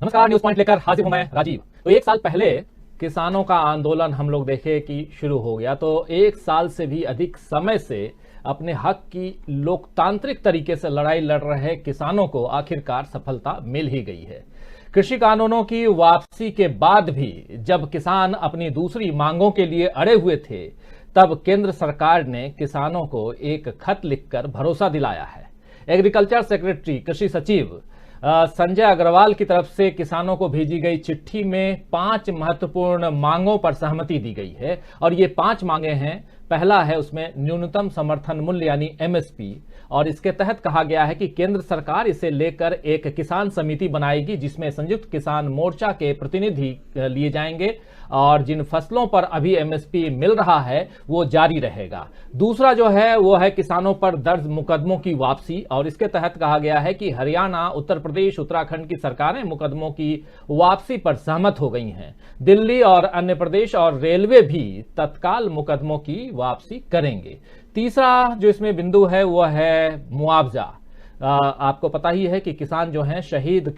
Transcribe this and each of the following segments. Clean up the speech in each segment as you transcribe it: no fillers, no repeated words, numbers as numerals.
नमस्कार, news point लेकर हाजिर हूं मैं राजीव। तो एक साल पहले किसानों का आंदोलन हम लोग देखे कि शुरू हो गया, तो एक साल से भी अधिक समय से अपने हक की लोकतांत्रिक तरीके से लड़ाई लड़ रहे किसानों को आखिरकार सफलता मिल ही गई है। कृषि कानूनों की वापसी के बाद भी जब किसान अपनी दूसरी मांगों के लिए अड़े हुए थे, तब केंद्र सरकार ने किसानों को एक खत लिखकर भरोसा दिलाया है। एग्रीकल्चर सेक्रेटरी कृषि सचिव संजय अग्रवाल की तरफ से किसानों को भेजी गई चिट्ठी में 5 महत्वपूर्ण मांगों पर सहमति दी गई है और ये 5 मांगे हैं। पहला है उसमें न्यूनतम समर्थन मूल्य यानी एमएसपी, और इसके तहत कहा गया है कि केंद्र सरकार इसे लेकर एक किसान समिति बनाएगी जिसमें संयुक्त किसान मोर्चा के प्रतिनिधि लिए जाएंगे और जिन फसलों पर अभी एमएसपी मिल रहा है वो जारी रहेगा। दूसरा जो है वो है किसानों पर दर्ज मुकदमों की वापसी, और इसके तहत कहा गया है कि हरियाणा, उत्तर प्रदेश, उत्तराखंड की सरकारें मुकदमों की वापसी पर सहमत हो गई हैं। दिल्ली और अन्य प्रदेश और रेलवे भी तत्काल मुकदमों की वापसी करेंगे। तीसरा जो इसमें बिंदु है वो है मुआवजा। आपको पता ही है कि किसान जो हैं शहीद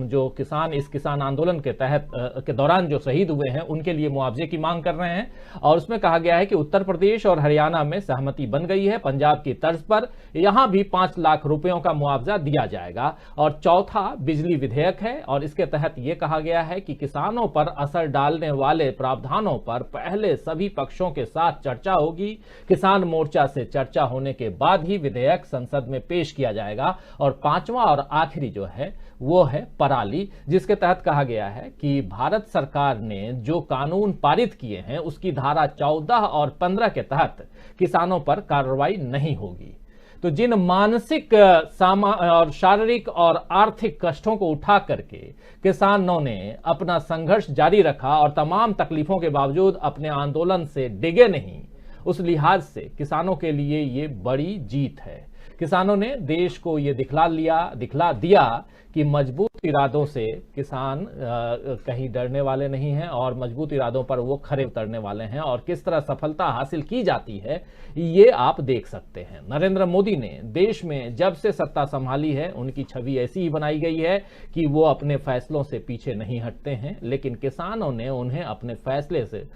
जो किसान इस किसान आंदोलन के तहत के दौरान जो शहीद हुए हैं उनके लिए मुआवजे की मांग कर रहे हैं, और उसमें कहा गया है कि उत्तर प्रदेश और हरियाणा में सहमति बन गई है। पंजाब की तर्ज पर यहां भी 5 लाख रुपयों का मुआवजा दिया जाएगा। और चौथा बिजली विधेयक है, और इसके तहत यह कहा गया है कि किसानों पर असर डालने वाले प्रावधानों पर पहले सभी पक्षों के साथ चर्चा होगी। किसान मोर्चा से चर्चा होने के बाद ही विधेयक संसद में पेश किया जाएगा। और 5वां और आखिरी जो है वो है पराली, जिसके तहत कहा गया है कि भारत सरकार ने जो कानून पारित किए हैं उसकी धारा 14 और 15 के तहत किसानों पर कार्रवाई नहीं होगी। तो जिन मानसिक और शारीरिक और आर्थिक कष्टों को उठा करके किसानों ने अपना संघर्ष जारी रखा और तमाम तकलीफों के बावजूद अपने आंदोलन से डिगे नहीं, उस लिहाज से किसानों के लिए ये बड़ी जीत है। किसानों ने देश को ये दिखला दिया कि मजबूत इरादों से किसान कहीं डरने वाले नहीं हैं और मजबूत इरादों पर वो खरे उतरने वाले हैं। और किस तरह सफलता हासिल की जाती है ये आप देख सकते हैं। नरेंद्र मोदी ने देश में जब से सत्ता संभाली है उनकी छवि ऐसी ही बनाई गई है कि वो अपने फैसलों से पीछे नहीं हटते हैं, लेकिन किसानों ने उन्हें अपने फैसले से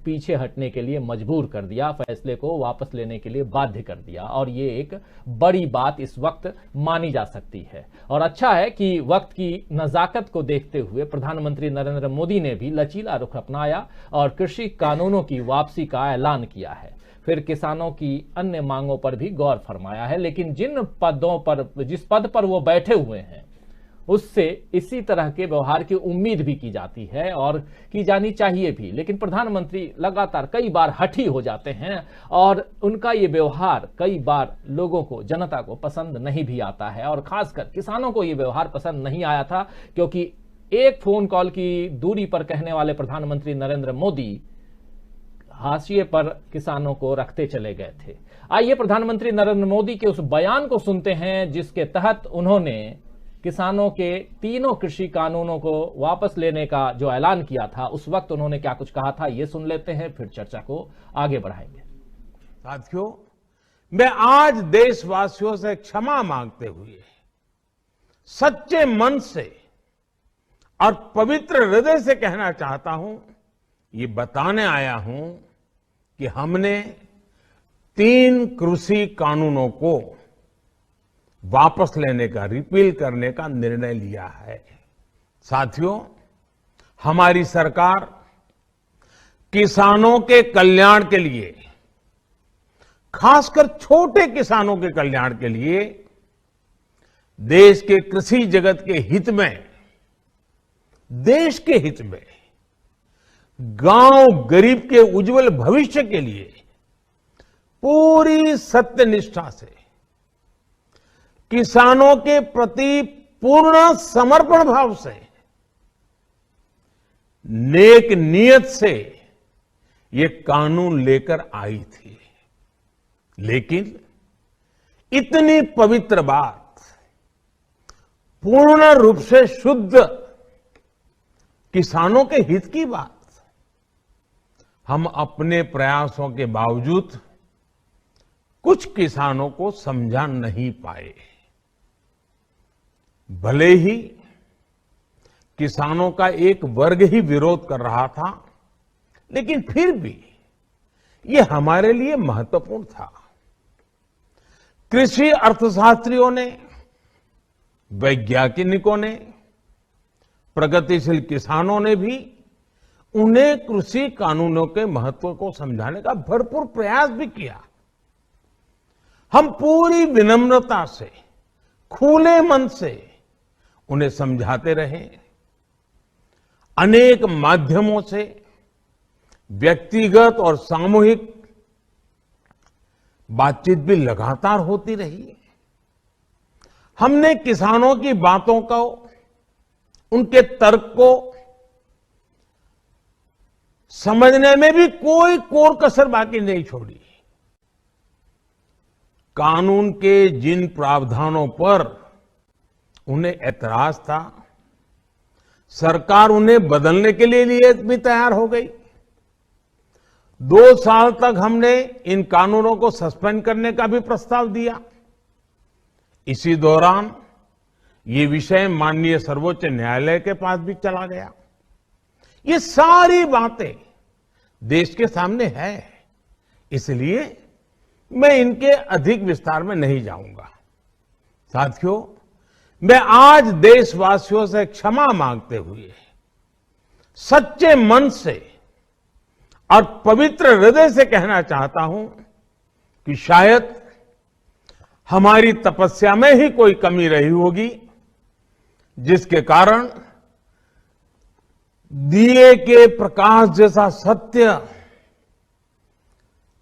पीछे हटने के लिए मजबूर कर दिया, फैसले को वापस लेने के लिए बाध्य कर दिया। और ये एक बड़ी बात इस वक्त मानी जा सकती है। और अच्छा है कि वक्त की नजाकत को देखते हुए प्रधानमंत्री नरेंद्र मोदी ने भी लचीला रुख अपनाया और कृषि कानूनों की वापसी का ऐलान किया है। फिर किसानों की अन्य मांगों पर भी गौर फरमाया है, लेकिन जिस पद पर वो बैठे हुए हैं उससे इसी तरह के व्यवहार की उम्मीद भी की जाती है और की जानी चाहिए भी। लेकिन प्रधानमंत्री लगातार कई बार हठी हो जाते हैं और उनका ये व्यवहार कई बार लोगों को, जनता को पसंद नहीं भी आता है। और खासकर किसानों को ये व्यवहार पसंद नहीं आया था, क्योंकि एक फोन कॉल की दूरी पर कहने वाले प्रधानमंत्री नरेंद्र मोदी हाशिए पर किसानों को रखते चले गए थे। आइए प्रधानमंत्री नरेंद्र मोदी के उस बयान को सुनते हैं जिसके तहत उन्होंने किसानों के तीनों कृषि कानूनों को वापस लेने का जो ऐलान किया था। उस वक्त उन्होंने क्या कुछ कहा था ये सुन लेते हैं, फिर चर्चा को आगे बढ़ाएंगे। साथियों, मैं आज देशवासियों से क्षमा मांगते हुए सच्चे मन से और पवित्र हृदय से कहना चाहता हूं, ये बताने आया हूं कि हमने 3 कृषि कानूनों को वापस लेने का, रिपील करने का निर्णय लिया है। साथियों, हमारी सरकार किसानों के कल्याण के लिए, खासकर छोटे किसानों के कल्याण के लिए, देश के कृषि जगत के हित में, देश के हित में, गांव गरीब के उज्जवल भविष्य के लिए पूरी सत्यनिष्ठा से, किसानों के प्रति पूर्ण समर्पण भाव से, नेक नियत से ये कानून लेकर आई थी। लेकिन इतनी पवित्र बात, पूर्ण रूप से शुद्ध किसानों के हित की बात, हम अपने प्रयासों के बावजूद कुछ किसानों को समझा नहीं पाए। भले ही किसानों का एक वर्ग ही विरोध कर रहा था, लेकिन फिर भी ये हमारे लिए महत्वपूर्ण था। कृषि अर्थशास्त्रियों ने, वैज्ञानिकों ने, प्रगतिशील किसानों ने भी उन्हें कृषि कानूनों के महत्व को समझाने का भरपूर प्रयास भी किया। हम पूरी विनम्रता से, खुले मन से उन्हें समझाते रहे। अनेक माध्यमों से व्यक्तिगत और सामूहिक बातचीत भी लगातार होती रही। हमने किसानों की बातों को, उनके तर्क को समझने में भी कोई कोर कसर बाकी नहीं छोड़ी। कानून के जिन प्रावधानों पर उन्हें ऐतराज था, सरकार उन्हें बदलने के लिए भी तैयार हो गई। 2 साल तक हमने इन कानूनों को सस्पेंड करने का भी प्रस्ताव दिया। इसी दौरान ये विषय माननीय सर्वोच्च न्यायालय के पास भी चला गया। ये सारी बातें देश के सामने है, इसलिए मैं इनके अधिक विस्तार में नहीं जाऊंगा। साथियों, मैं आज देशवासियों से क्षमा मांगते हुए सच्चे मन से और पवित्र हृदय से कहना चाहता हूं कि शायद हमारी तपस्या में ही कोई कमी रही होगी, जिसके कारण दिए के प्रकाश जैसा सत्य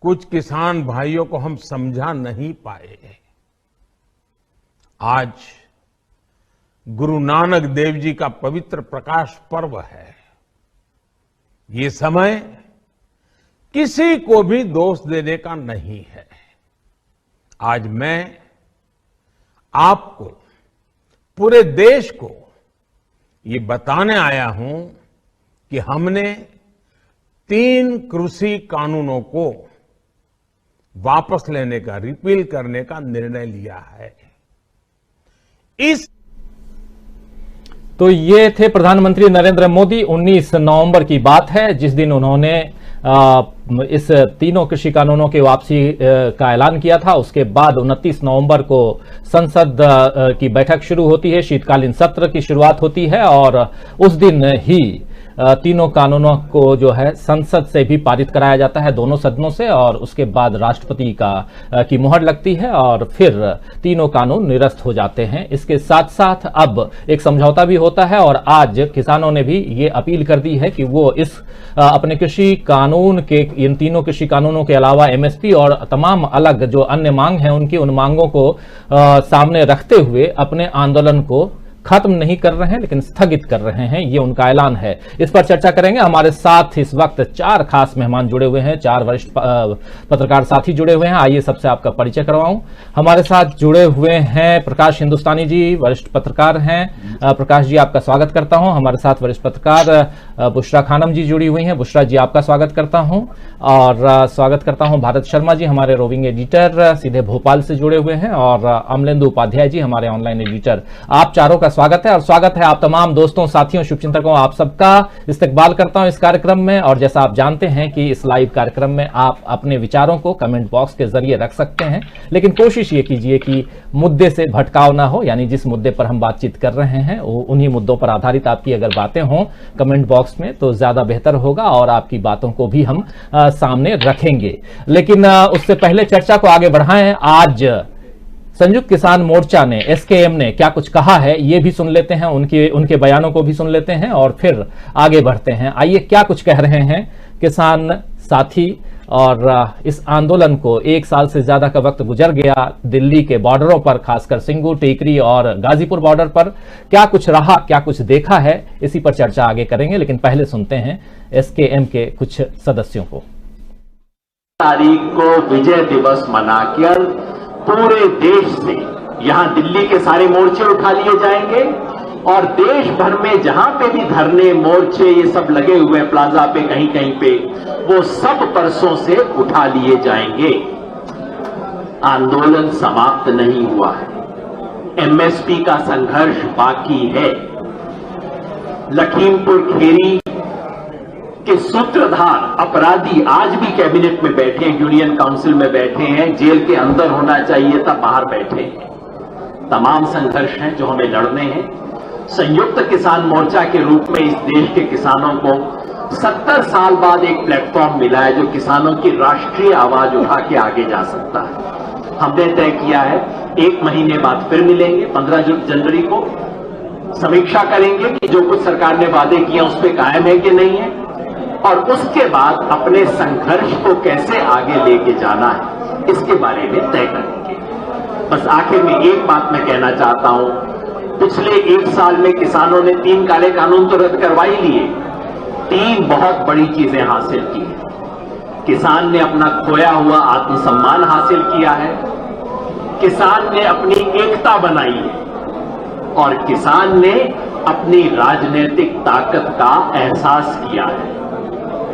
कुछ किसान भाइयों को हम समझा नहीं पाए। आज गुरु नानक देव जी का पवित्र प्रकाश पर्व है। ये समय किसी को भी दोष देने का नहीं है। आज मैं आपको, पूरे देश को ये बताने आया हूं कि हमने 3 कृषि कानूनों को वापस लेने का, रिपील करने का निर्णय लिया है। तो ये थे प्रधानमंत्री नरेंद्र मोदी। 19 नवंबर की बात है जिस दिन उन्होंने इस तीनों कृषि कानूनों की वापसी का ऐलान किया था। उसके बाद 29 नवंबर को संसद की बैठक शुरू होती है, शीतकालीन सत्र की शुरुआत होती है और उस दिन ही तीनों कानूनों को जो है संसद से भी पारित कराया जाता है, दोनों सदनों से, और उसके बाद राष्ट्रपति की मुहर लगती है और फिर तीनों कानून निरस्त हो जाते हैं। इसके साथ साथ अब एक समझौता भी होता है और आज किसानों ने भी ये अपील कर दी है कि वो इस अपने कृषि कानून के, इन तीनों कृषि कानूनों के अलावा एमएसपी और तमाम अलग जो अन्य मांग हैं उनकी, उन मांगों को सामने रखते हुए अपने आंदोलन को खत्म नहीं कर रहे हैं लेकिन स्थगित कर रहे हैं, ये उनका ऐलान है। इस पर चर्चा करेंगे। हमारे साथ इस वक्त 4 खास मेहमान जुड़े हुए हैं, 4 वरिष्ठ पत्रकार साथी जुड़े हुए हैं। आइए सबसे आपका परिचय करवाऊं। हमारे साथ जुड़े हुए हैं प्रकाश हिंदुस्तानी जी, वरिष्ठ पत्रकार हैं। प्रकाश जी, आपका स्वागत करता हूं। हमारे साथ वरिष्ठ पत्रकार बुशरा खानम जी जुड़ी हुई हैं। बुशरा जी, आपका स्वागत करता हूं। और स्वागत करता हूं भारत शर्मा जी, हमारे रोविंग एडिटर, सीधे भोपाल से जुड़े हुए हैं। और अमलेंदु उपाध्याय जी, हमारे ऑनलाइन एडिटर। आप चारों का स्वागत है और स्वागत है आप तमाम दोस्तों, साथियों, शुभचिंतकों, आप सबका इस्तकबाल करता हूं इस कार्यक्रम में। और जैसा आप जानते हैं कि इस लाइव कार्यक्रम में आप अपने विचारों को कमेंट बॉक्स के जरिए रख सकते हैं, लेकिन कोशिश ये कीजिए कि मुद्दे से भटकाव ना हो, यानी जिस मुद्दे पर हम बातचीत कर रहे हैं उन्हीं मुद्दों पर आधारित आपकी अगर बातें हों कमेंट बॉक्स में तो ज्यादा बेहतर होगा और आपकी बातों को भी हम सामने रखेंगे। लेकिन उससे पहले चर्चा को आगे बढ़ाएं। आज संयुक्त किसान मोर्चा ने, एसकेएम ने क्या कुछ कहा है ये भी सुन लेते हैं, उनके बयानों को भी सुन लेते हैं और फिर आगे बढ़ते हैं। आइए क्या कुछ कह रहे हैं किसान साथी। और इस आंदोलन को 1 साल से ज्यादा का वक्त गुजर गया। दिल्ली के बॉर्डरों पर, खासकर सिंगू, टेकरी और गाजीपुर बॉर्डर पर क्या कुछ रहा, क्या कुछ देखा है, इसी पर चर्चा आगे करेंगे। लेकिन पहले सुनते हैं एसकेएम के कुछ सदस्यों को। तारीख को विजय दिवस मनाकर पूरे देश से यहां दिल्ली के सारे मोर्चे उठा लिए जाएंगे और देश भर में जहां पे भी धरने, मोर्चे ये सब लगे हुए प्लाजा पे, कहीं कहीं पे, वो सब परसों से उठा लिए जाएंगे। आंदोलन समाप्त नहीं हुआ है, एमएसपी का संघर्ष बाकी है। लखीमपुर खीरी के सूत्रधार अपराधी आज भी कैबिनेट में बैठे हैं, यूनियन काउंसिल में बैठे हैं, जेल के अंदर होना चाहिए था, बाहर बैठे हैं। तमाम संघर्ष हैं जो हमें लड़ने हैं। संयुक्त किसान मोर्चा के रूप में इस देश के किसानों को 70 साल बाद एक प्लेटफॉर्म मिला है जो किसानों की राष्ट्रीय आवाज उठा के आगे जा सकता है। हमने तय किया है 1 महीने बाद फिर मिलेंगे, 15 जनवरी को समीक्षा करेंगे कि जो कुछ सरकार ने वादे किए उस पर कायम है कि नहीं है, और उसके बाद अपने संघर्ष को कैसे आगे लेके जाना है इसके बारे में तय करेंगे। बस आखिर में एक बात मैं कहना चाहता हूं, पिछले 1 साल में किसानों ने 3 काले कानून तो रद्द करवा ही लिए, 3 बहुत बड़ी चीजें हासिल की। किसान ने अपना खोया हुआ आत्मसम्मान हासिल किया है, किसान ने अपनी एकता बनाई है, और किसान ने अपनी राजनीतिक ताकत का एहसास किया है।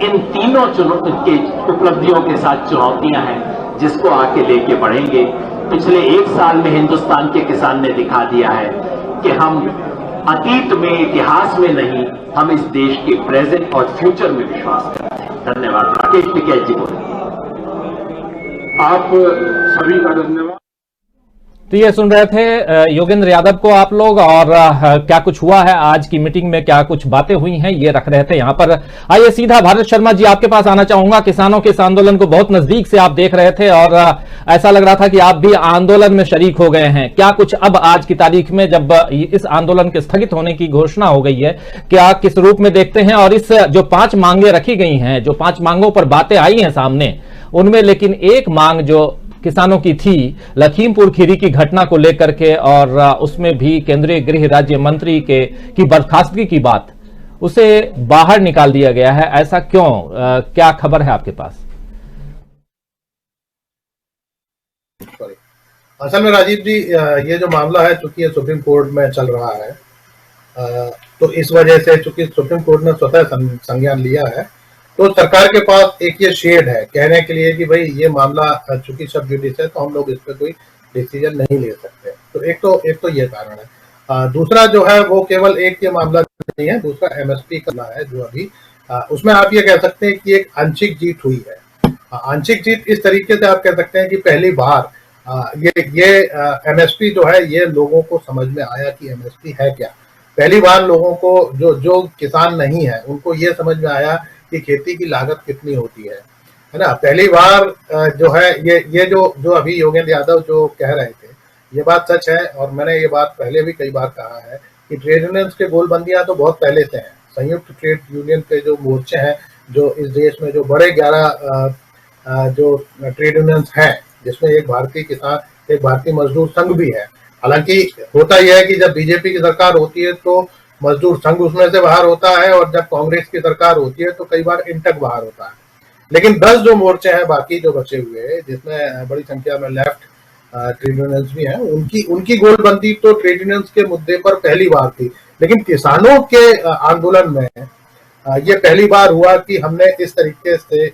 इन तीनों के उपलब्धियों के साथ चुनौतियां हैं जिसको आके लेके बढ़ेंगे। पिछले 1 साल में हिंदुस्तान के किसान ने दिखा दिया है कि हम अतीत में, इतिहास में नहीं, हम इस देश के प्रेजेंट और फ्यूचर में विश्वास करते हैं। धन्यवाद। राकेश टिकैत जी बोले। आप सभी का धन्यवाद। तो ये सुन रहे थे योगेंद्र यादव को आप लोग, और क्या कुछ हुआ है आज की मीटिंग में, क्या कुछ बातें हुई हैं, ये रख रहे थे यहां पर। आइए सीधा भारत शर्मा जी आपके पास आना चाहूंगा। किसानों के इस आंदोलन को बहुत नजदीक से आप देख रहे थे और ऐसा लग रहा था कि आप भी आंदोलन में शरीक हो गए हैं। क्या कुछ अब आज की तारीख में जब इस आंदोलन के स्थगित होने की घोषणा हो गई है, क्या किस रूप में देखते हैं? और इस जो 5 मांगे रखी गई हैं, जो 5 मांगों पर बातें आई हैं सामने, उनमें लेकिन एक मांग जो किसानों की थी लखीमपुर खीरी की घटना को लेकर के, और उसमें भी केंद्रीय गृह राज्य मंत्री की बर्खास्तगी की बात, उसे बाहर निकाल दिया गया है। ऐसा क्यों? क्या खबर है आपके पास? असल में राजीव जी, ये जो मामला है चूंकि ये सुप्रीम कोर्ट में चल रहा है, तो इस वजह से चूंकि सुप्रीम कोर्ट ने स्वतः संज्ञान लिया है, तो सरकार के पास एक ये शेड है कहने के लिए कि भाई ये मामला चूंकि सब जुडिस है तो हम लोग इस पर कोई डिसीजन नहीं ले सकते। तो एक तो ये कारण है। दूसरा जो है वो केवल एक ये मामला नहीं है, दूसरा एमएसपी का है जो अभी उसमें आप ये कह सकते हैं कि एक आंशिक जीत हुई है। आंशिक जीत इस तरीके से आप कह सकते हैं कि पहली बार ये एमएसपी जो है ये लोगों को समझ में आया कि एमएसपी है क्या। पहली बार लोगों को जो किसान नहीं है उनको ये समझ में आया कि खेती की लागत कितनी होती है ना। पहली बार जो है ये जो अभी योगेंद्र यादव जो कह रहे थे ये बात सच है, और मैंने ये बात पहले भी कई बार कहा है कि ट्रेड यूनियंस के गोलबंदियां तो बहुत पहले से हैं। संयुक्त ट्रेड यूनियन के जो मोर्चे हैं जो इस देश में, जो बड़े 11 जो ट्रेड यूनियंस हैं, जिसमें एक भारतीय किसान, एक भारतीय मजदूर संघ भी है। हालांकि होता यह है कि जब बीजेपी की सरकार होती है तो मजदूर संघ उसमें से बाहर होता है, और जब कांग्रेस की सरकार होती है तो कई बार इंटक बाहर होता है। लेकिन 10 जो मोर्चे हैं बाकी जो बचे हुए, जिसमें बड़ी संख्या में लेफ्ट ट्रेड यूनियंस भी हैं, उनकी गोलबंदी तो ट्रेड यूनियंस के मुद्दे पर पहली बार थी। लेकिन किसानों के आंदोलन में ये पहली बार हुआ कि हमने इस तरीके से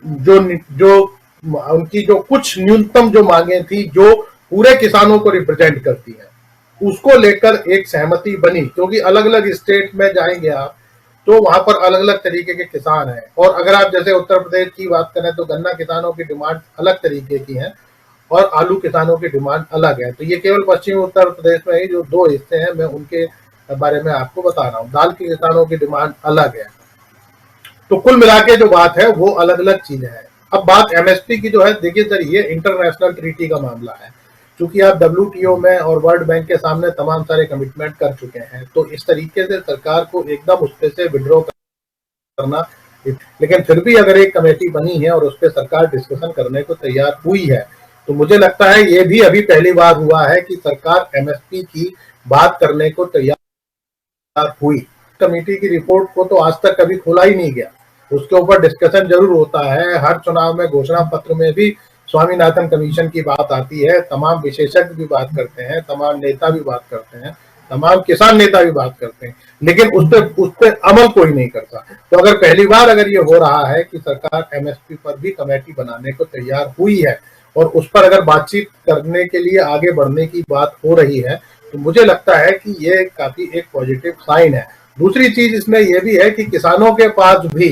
जो उनकी जो कुछ न्यूनतम जो मांगे थी जो पूरे किसानों को रिप्रेजेंट करती है, उसको लेकर एक सहमति बनी। क्योंकि अलग अलग स्टेट में जाएंगे आप तो वहां पर अलग अलग तरीके के किसान हैं, और अगर आप जैसे उत्तर प्रदेश की बात करें तो गन्ना किसानों की डिमांड अलग तरीके की है और आलू किसानों की डिमांड अलग है। तो ये केवल पश्चिमी उत्तर प्रदेश में ही जो 2 हिस्से हैं मैं उनके बारे में आपको बता रहा हूँ। दाल के किसानों की डिमांड अलग है। तो कुल मिला के जो बात है वो अलग अलग चीजें हैं। अब बात एमएसपी की जो है, देखिए सर, ये इंटरनेशनल ट्रीटी का मामला है। चूंकि आप WTO में और वर्ल्ड बैंक के सामने तमाम सारे कमिटमेंट कर चुके हैं, तो इस तरीके से सरकार को एकदम उस पे से विड्रॉ करना, लेकिन फिर भी अगर एक कमेटी बनी है और उस पर सरकार डिस्कशन करने को तैयार हुई है, तो मुझे लगता है ये भी अभी पहली बार हुआ है कि सरकार एमएसपी की बात करने को तैयार हुई। कमेटी की रिपोर्ट को तो आज तक कभी खोला ही नहीं गया, उसके ऊपर डिस्कशन जरूर होता है। हर चुनाव में घोषणा पत्र में भी स्वामीनाथन कमीशन की बात आती है, तमाम विशेषज्ञ भी बात करते हैं, तमाम नेता भी बात करते हैं, तमाम किसान नेता भी बात करते हैं, लेकिन उस पर अमल कोई नहीं करता। तो अगर पहली बार अगर ये हो रहा है कि सरकार एमएसपी पर भी कमेटी बनाने को तैयार हुई है और उस पर अगर बातचीत करने के लिए आगे बढ़ने की बात हो रही है, तो मुझे लगता है कि ये काफी एक पॉजिटिव साइन है। दूसरी चीज इसमें यह भी है कि किसानों के पास भी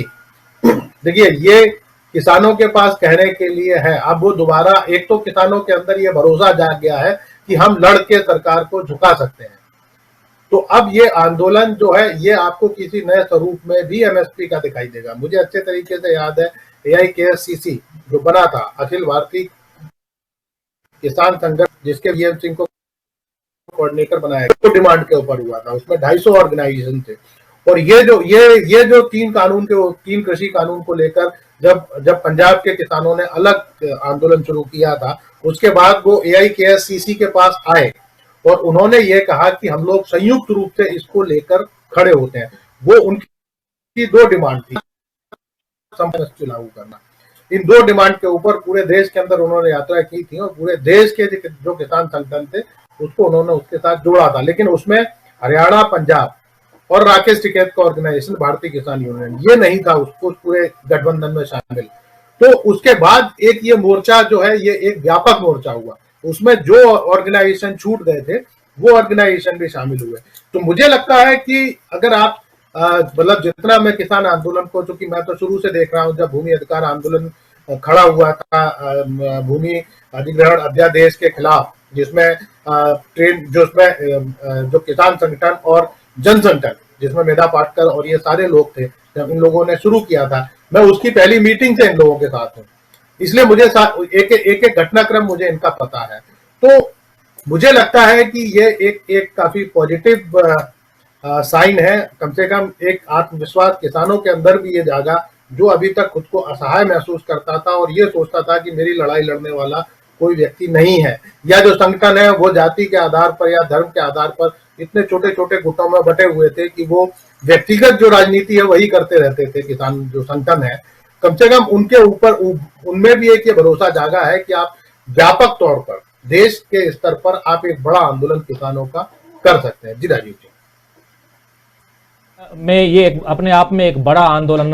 देखिए, ये किसानों के पास कहने के लिए है, अब वो दोबारा, एक तो किसानों के अंदर ये भरोसा जाग गया है कि हम लड़ के सरकार को झुका सकते हैं। तो अब ये आंदोलन जो है ये आपको किसी नए स्वरूप में भी एमएसपी का दिखाई देगा। मुझे अच्छे तरीके से याद है AIKSCC जो बना था, अखिल भारतीय किसान संगठन, जिसके VM सिंह को कोऑर्डिनेटर बनाया गया, तो डिमांड के ऊपर हुआ था, उसमें 250 ऑर्गेनाइजेशन थे। और ये जो तीन कृषि कानून को लेकर जब पंजाब के किसानों ने अलग आंदोलन शुरू किया था, उसके बाद वो AIKSCC के पास आए और उन्होंने ये कहा कि हम लोग संयुक्त रूप से इसको लेकर खड़े होते हैं। वो उनकी 2 डिमांड थी, लागू करना। इन 2 डिमांड के ऊपर पूरे देश के अंदर उन्होंने यात्रा की थी और पूरे देश के जो किसान संगठन थे उसको उन्होंने उसके साथ जोड़ा था। लेकिन उसमें हरियाणा, पंजाब और राकेश टिकैत का ऑर्गेनाइजेशन भारतीय किसान यूनियन ये नहीं था उसको पूरे गठबंधन में शामिल। तो उसके बाद एक ये मोर्चा जो है ये एक व्यापक मोर्चा हुआ, उसमें जो ऑर्गेनाइजेशन छूट गए थे वो ऑर्गेनाइजेशन भी शामिल हुए। तो मुझे लगता है कि अगर आप मतलब जितना मैं किसान आंदोलन को, चूंकि मैं तो शुरू से देख रहा हूं, जब भूमि अधिकार आंदोलन खड़ा हुआ था भूमि अधिग्रहण अध्यादेश के खिलाफ, जिसमें जो किसान संगठन और जन संगठन, जिसमें मेधा पाटकर और ये सारे लोग थे, जब इन लोगों ने शुरू किया था, मैं उसकी पहली मीटिंग से इन लोगों के साथ हूँ, इसलिए मुझे एक घटनाक्रम मुझे इनका पता है। तो मुझे लगता है कि ये एक काफी पॉजिटिव साइन है। कम से कम एक आत्मविश्वास किसानों के अंदर भी ये जागा, जो अभी तक खुद को असहाय महसूस करता था और ये सोचता था कि मेरी लड़ाई लड़ने वाला कोई व्यक्ति नहीं है, या जो संगठन है वो जाति के आधार पर या धर्म के आधार पर इतने छोटे छोटे गुटों में बटे हुए थे कि वो व्यक्तिगत जो राजनीति है वही करते रहते थे। किसान जो संगठन है, कम से कम उनके ऊपर उनमें भी एक ये भरोसा जागा है कि आप व्यापक तौर पर देश के स्तर पर आप एक बड़ा आंदोलन किसानों का कर सकते हैं। जी राजीव जी, में ये अपने आप में एक बड़ा आंदोलन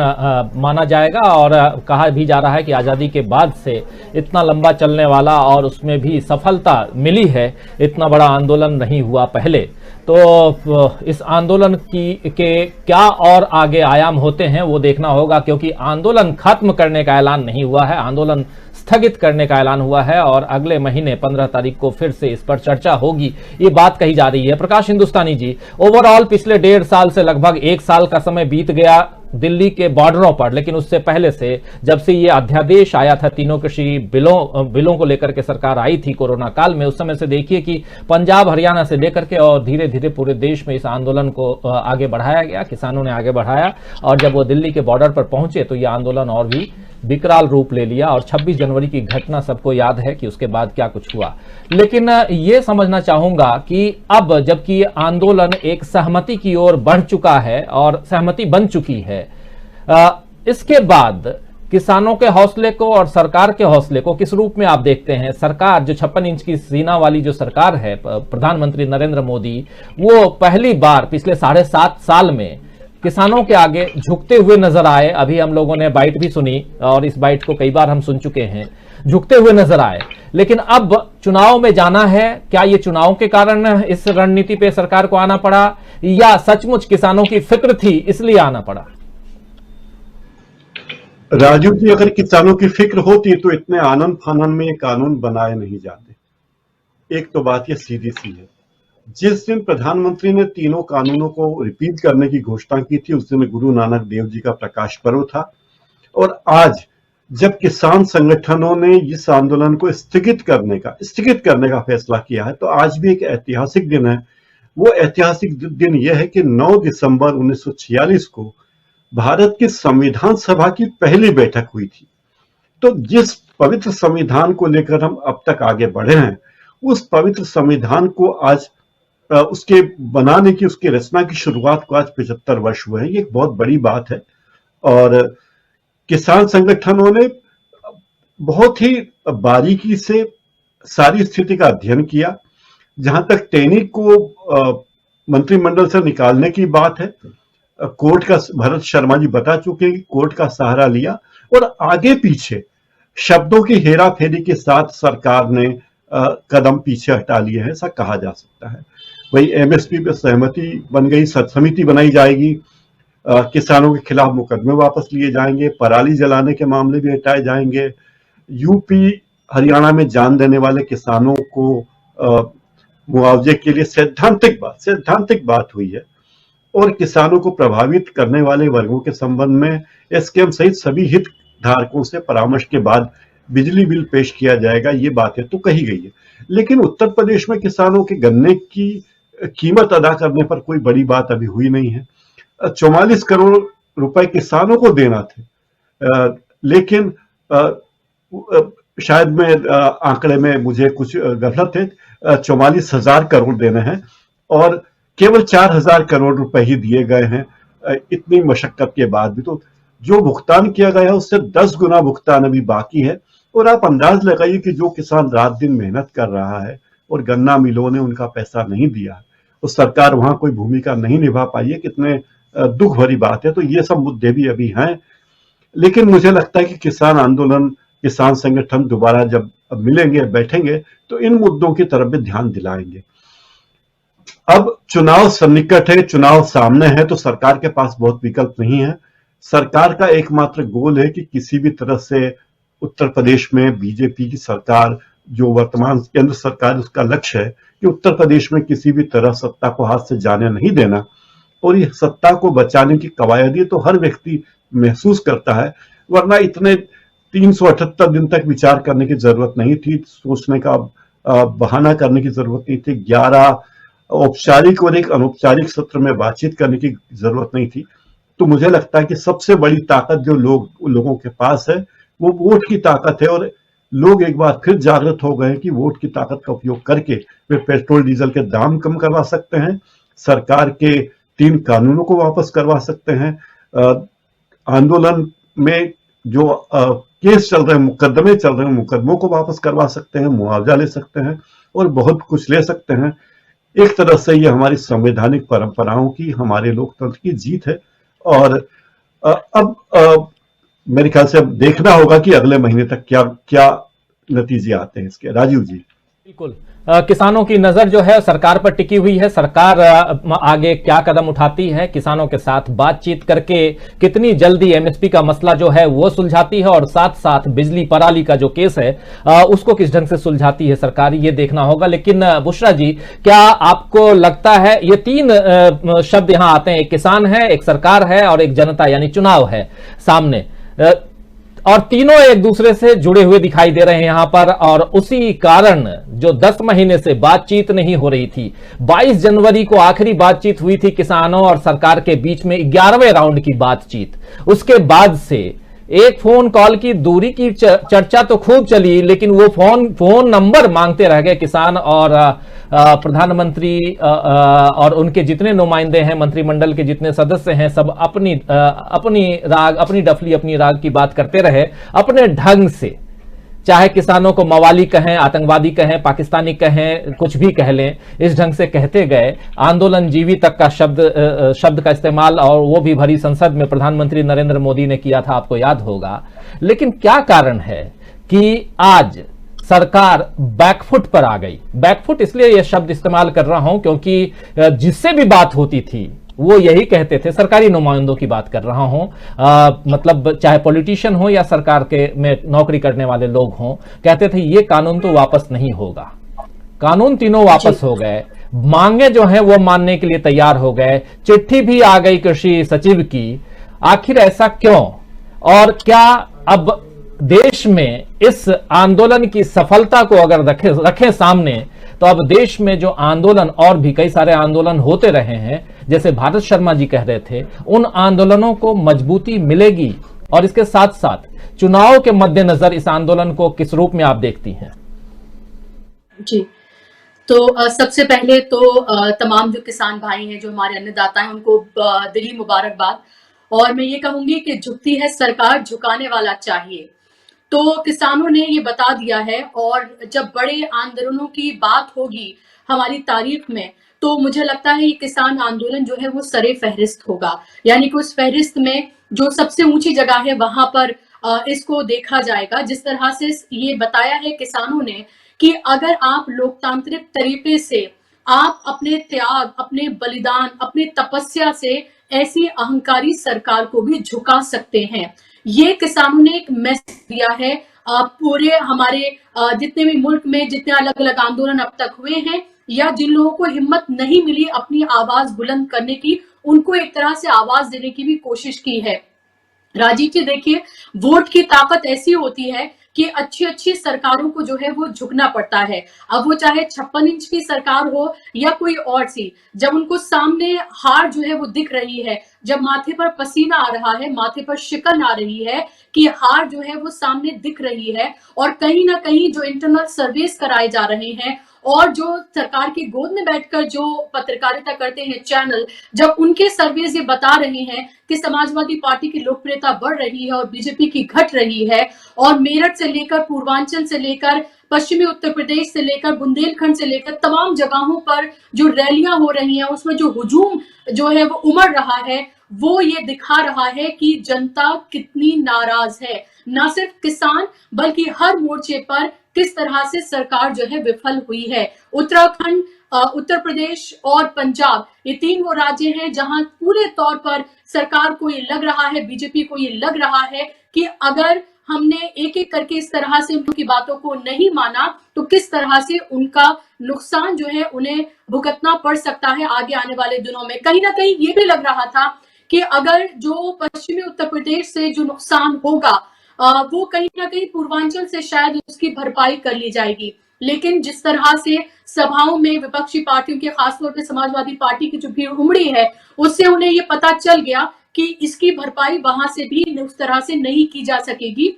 माना जाएगा और कहा भी जा रहा है कि आज़ादी के बाद से इतना लंबा चलने वाला और उसमें भी सफलता मिली है, इतना बड़ा आंदोलन नहीं हुआ पहले। तो इस आंदोलन के क्या और आगे आयाम होते हैं वो देखना होगा, क्योंकि आंदोलन खत्म करने का ऐलान नहीं हुआ है, आंदोलन स्थगित करने का ऐलान हुआ है और अगले महीने 15 तारीख को फिर से इस पर चर्चा होगी, ये बात कही जा रही है। प्रकाश हिंदुस्तानी जी, ओवरऑल पिछले 1.5 साल से लगभग 1 साल का समय बीत गया दिल्ली के बॉर्डरों पर, लेकिन उससे पहले से जब से ये अध्यादेश आया था, तीनों कृषि बिलों को लेकर के सरकार आई थी कोरोना काल में, उस समय से देखिए कि पंजाब, हरियाणा से लेकर के और धीरे धीरे पूरे देश में इस आंदोलन को आगे बढ़ाया गया, किसानों ने आगे बढ़ाया और जब वो दिल्ली के बॉर्डर पर पहुंचे तो ये आंदोलन और भी विकराल रूप ले लिया और 26 जनवरी की घटना सबको याद है कि उसके बाद क्या कुछ हुआ। लेकिन ये समझना चाहूंगा कि अब जबकि आंदोलन एक सहमति की ओर बढ़ चुका है और सहमति बन चुकी है, इसके बाद किसानों के हौसले को और सरकार के हौसले को किस रूप में आप देखते हैं? सरकार जो 56 इंच की सीना वाली जो सरकार है, प्रधानमंत्री नरेंद्र मोदी, वो पहली बार पिछले 7.5 साल में किसानों के आगे झुकते हुए नजर आए। अभी हम लोगों ने बाइट भी सुनी और इस बाइट को कई बार हम सुन चुके हैं, झुकते हुए नजर आए। लेकिन अब चुनाव में जाना है, क्या ये चुनाव के कारण इस रणनीति पे सरकार को आना पड़ा या सचमुच किसानों की फिक्र थी इसलिए आना पड़ा? राजू जी, अगर किसानों की फिक्र होती तो इतने आनंद फानन में ये कानून बनाए नहीं जाते। एक तो बात ये सीधी सी है, जिस दिन प्रधानमंत्री ने तीनों कानूनों को रिपीट करने की घोषणा की थी उस दिन गुरु नानक देव जी का प्रकाश पर्व था, और आज जब किसान संगठनों ने इस आंदोलन को स्थगित करने का फैसला किया है, तो आज भी एक ऐतिहासिक दिन है। वो ऐतिहासिक दिन यह है कि 9 दिसंबर 1946 को भारत की संविधान सभा की पहली बैठक हुई थी। तो जिस पवित्र संविधान को लेकर हम अब तक आगे बढ़े हैं, उस पवित्र संविधान को आज उसके बनाने की, उसकी रचना की शुरुआत को आज 75 वर्ष हुए हैं। ये एक बहुत बड़ी बात है और किसान संगठनों ने बहुत ही बारीकी से सारी स्थिति का अध्ययन किया। जहां तक टेनिक को मंत्रिमंडल से निकालने की बात है, कोर्ट का, भरत शर्मा जी बता चुके हैं कि कोर्ट का सहारा लिया और आगे पीछे शब्दों की हेराफेरी के साथ सरकार ने कदम पीछे हटा लिए हैं, ऐसा कहा जा सकता है। वही एमएसपी पे सहमति बन गई, समिति बनाई जाएगी, किसानों के खिलाफ मुकदमे वापस लिए जाएंगे, पराली जलाने के मामले भी हटाए जाएंगे, यूपी हरियाणा में जान देने वाले किसानों को मुआवजे के लिए सैद्धांतिक बात हुई है, और किसानों को प्रभावित करने वाले वर्गों के संबंध में एसकेएम सहित सभी हितधारकों से परामर्श के बाद बिजली बिल पेश किया जाएगा। ये बातें तो कही गई है, लेकिन उत्तर प्रदेश में किसानों के गन्ने की कीमत अदा करने पर कोई बड़ी बात अभी हुई नहीं है। 44 करोड़ रुपए किसानों को देना थे, लेकिन शायद मैं आंकड़े में मुझे कुछ गलत है, 44,000 करोड़ देने हैं और केवल 4,000 करोड़ रुपए ही दिए गए हैं। इतनी मशक्कत के बाद भी तो जो भुगतान किया गया है उससे 10 गुना भुगतान अभी बाकी है। और आप अंदाज लगाइए कि जो किसान रात दिन मेहनत कर रहा है और गन्ना मिलों ने उनका पैसा नहीं दिया, तो सरकार वहां कोई भूमिका नहीं निभा पाई है, कितने दुख भरी बात है। तो ये सब मुद्दे भी अभी हैं, लेकिन मुझे लगता है कि किसान आंदोलन, किसान संगठन दोबारा जब मिलेंगे, बैठेंगे, तो इन मुद्दों की तरफ भी ध्यान दिलाएंगे। अब चुनाव सन्निकट है, चुनाव सामने है, तो सरकार के पास बहुत विकल्प नहीं है। सरकार का एकमात्र गोल है कि किसी भी तरह से उत्तर प्रदेश में बीजेपी की सरकार, जो वर्तमान केंद्र सरकार, उसका लक्ष्य है कि उत्तर प्रदेश में किसी भी तरह सत्ता को हाथ से जाने नहीं देना, और ये सत्ता को बचाने की कवायद ये तो हर व्यक्ति महसूस करता है, वरना इतने 378 दिन तक विचार करने की जरूरत नहीं थी, सोचने का बहाना करने की जरूरत नहीं थी, 11 औपचारिक और एक अनौपचारिक सत्र में बातचीत करने की जरूरत नहीं थी। तो मुझे लगता है कि सबसे बड़ी ताकत जो लोगों के पास है वो वोट की ताकत है, और लोग एक बार फिर जागृत हो गए कि वोट की ताकत का उपयोग करके वे पेट्रोल डीजल के दाम कम करवा सकते हैं, सरकार के 3 कानूनों को वापस करवा सकते हैं, आंदोलन में जो केस चल रहे हैं, मुकदमे चल रहे हैं, मुकदमों को वापस करवा सकते हैं, मुआवजा ले सकते हैं और बहुत कुछ ले सकते हैं। एक तरह से ये हमारी संवैधानिक परंपराओं की, हमारे लोकतंत्र की जीत है। और अब मेरे ख्याल से अब देखना होगा कि अगले महीने तक क्या क्या नतीजे आते हैं इसके। राजीव जी। बिल्कुल, किसानों की नजर जो है सरकार पर टिकी हुई है। सरकार आगे क्या कदम उठाती है, किसानों के साथ बातचीत करके कितनी जल्दी एमएसपी का मसला जो है वो सुलझाती है, और साथ साथ बिजली पराली का जो केस है उसको किस ढंग से सुलझाती है सरकार, ये देखना होगा। लेकिन बुशरा जी, क्या आपको लगता है ये 3 शब्द यहां आते हैं, एक किसान है, एक सरकार है और एक जनता, यानी चुनाव है सामने, और तीनों एक दूसरे से जुड़े हुए दिखाई दे रहे हैं यहां पर, और उसी कारण जो 10 महीने से बातचीत नहीं हो रही थी, 22 जनवरी को आखिरी बातचीत हुई थी किसानों और सरकार के बीच में, 11वें राउंड की बातचीत। उसके बाद से एक फोन कॉल की दूरी की चर्चा तो खूब चली, लेकिन वो फोन नंबर मांगते रह गए किसान, और प्रधानमंत्री और उनके जितने नुमाइंदे हैं, मंत्रिमंडल के जितने सदस्य हैं, सब अपनी डफली, अपनी राग की बात करते रहे अपने ढंग से। चाहे किसानों को मवाली कहें, आतंकवादी कहें, पाकिस्तानी कहें, कुछ भी कह लें, इस ढंग से कहते गए। आंदोलन जीवी तक का शब्द का इस्तेमाल, और वो भी भरी संसद में प्रधानमंत्री नरेंद्र मोदी ने किया था, आपको याद होगा। लेकिन क्या कारण है कि आज सरकार बैकफुट पर आ गई? बैकफुट इसलिए यह शब्द इस्तेमाल कर रहा हूं क्योंकि जिससे भी बात होती थी वो यही कहते थे, सरकारी नुमाइंदों की बात कर रहा हूं, मतलब चाहे पॉलिटिशियन हो या सरकार के में नौकरी करने वाले लोग हों, कहते थे ये कानून तो वापस नहीं होगा। कानून तीनों वापस हो गए, मांगे जो हैं वो मानने के लिए तैयार हो गए, चिट्ठी भी आ गई कृषि सचिव की। आखिर ऐसा क्यों, और क्या अब देश में इस आंदोलन की सफलता को अगर रखें सामने, तो अब देश में जो आंदोलन, और भी कई सारे आंदोलन होते रहे हैं, जैसे भारत शर्मा जी कह रहे थे, उन आंदोलनों को मजबूती मिलेगी? और इसके साथ साथ चुनाव के मद्देनजर इस आंदोलन को किस रूप में आप देखती हैं? जी, तो सबसे पहले तो तमाम जो किसान भाई हैं, जो हमारे अन्नदाता हैं, उनको दिली मुबारकबाद। और मैं ये कहूंगी कि झुकती है सरकार, झुकाने वाला चाहिए। तो किसानों ने ये बता दिया है, और जब बड़े आंदोलनों की बात होगी हमारी तारीख में, तो मुझे लगता है ये किसान आंदोलन जो है वो सरे फहरिस्त होगा। यानी कि उस फहरिस्त में जो सबसे ऊंची जगह है वहां पर इसको देखा जाएगा। जिस तरह से ये बताया है किसानों ने कि अगर आप लोकतांत्रिक तरीके से आप अपने त्याग, अपने बलिदान, अपने तपस्या से ऐसी अहंकारी सरकार को भी झुका सकते हैं। ये किसानों ने एक मैसेज दिया है पूरे हमारे जितने भी मुल्क में जितने अलग अलग आंदोलन अब तक हुए हैं, या जिन लोगों को हिम्मत नहीं मिली अपनी आवाज बुलंद करने की, उनको एक तरह से आवाज देने की भी कोशिश की है। राजीव जी देखिए, वोट की ताकत ऐसी होती है कि अच्छी अच्छी सरकारों को जो है वो झुकना पड़ता है। अब वो चाहे 56 इंच की सरकार हो या कोई और सी, जब उनको सामने हार जो है वो दिख रही है, जब माथे पर पसीना आ रहा है, माथे पर शिकन आ रही है कि हार जो है वो सामने दिख रही है, और कहीं ना कहीं जो इंटरनल सर्वेस कराए जा रहे हैं और जो सरकार की गोद में बैठकर जो पत्रकारिता करते हैं चैनल, जब उनके सर्वेज ये बता रहे हैं कि समाजवादी पार्टी की लोकप्रियता बढ़ रही है और बीजेपी की घट रही है, और मेरठ से लेकर पूर्वांचल से लेकर पश्चिमी उत्तर प्रदेश से लेकर बुंदेलखंड से लेकर तमाम जगहों पर जो रैलियां हो रही हैं, उसमें जो हुजूम जो है वो उमड़ रहा है, वो ये दिखा रहा है कि जनता कितनी नाराज है। न सिर्फ किसान बल्कि हर मोर्चे पर किस तरह से सरकार जो है विफल हुई है। उत्तराखंड, उत्तर प्रदेश और पंजाब, ये 3 वो राज्य हैं जहां पूरे तौर पर सरकार को ये लग रहा है, बीजेपी को ये लग रहा है कि अगर हमने एक एक करके इस तरह से उनकी बातों को नहीं माना तो किस तरह से उनका नुकसान जो है उन्हें भुगतना पड़ सकता है आगे आने वाले दिनों में। कहीं ना कहीं ये भी लग रहा था कि अगर जो पश्चिमी उत्तर प्रदेश से जो नुकसान होगा वो कहीं ना कहीं पूर्वांचल से शायद उसकी भरपाई कर ली जाएगी, लेकिन जिस तरह से सभाओं में विपक्षी पार्टियों के, खासतौर पर समाजवादी पार्टी की जो भीड़ उमड़ी है, उससे उन्हें ये पता चल गया कि इसकी भरपाई वहां से भी उस तरह से नहीं की जा सकेगी।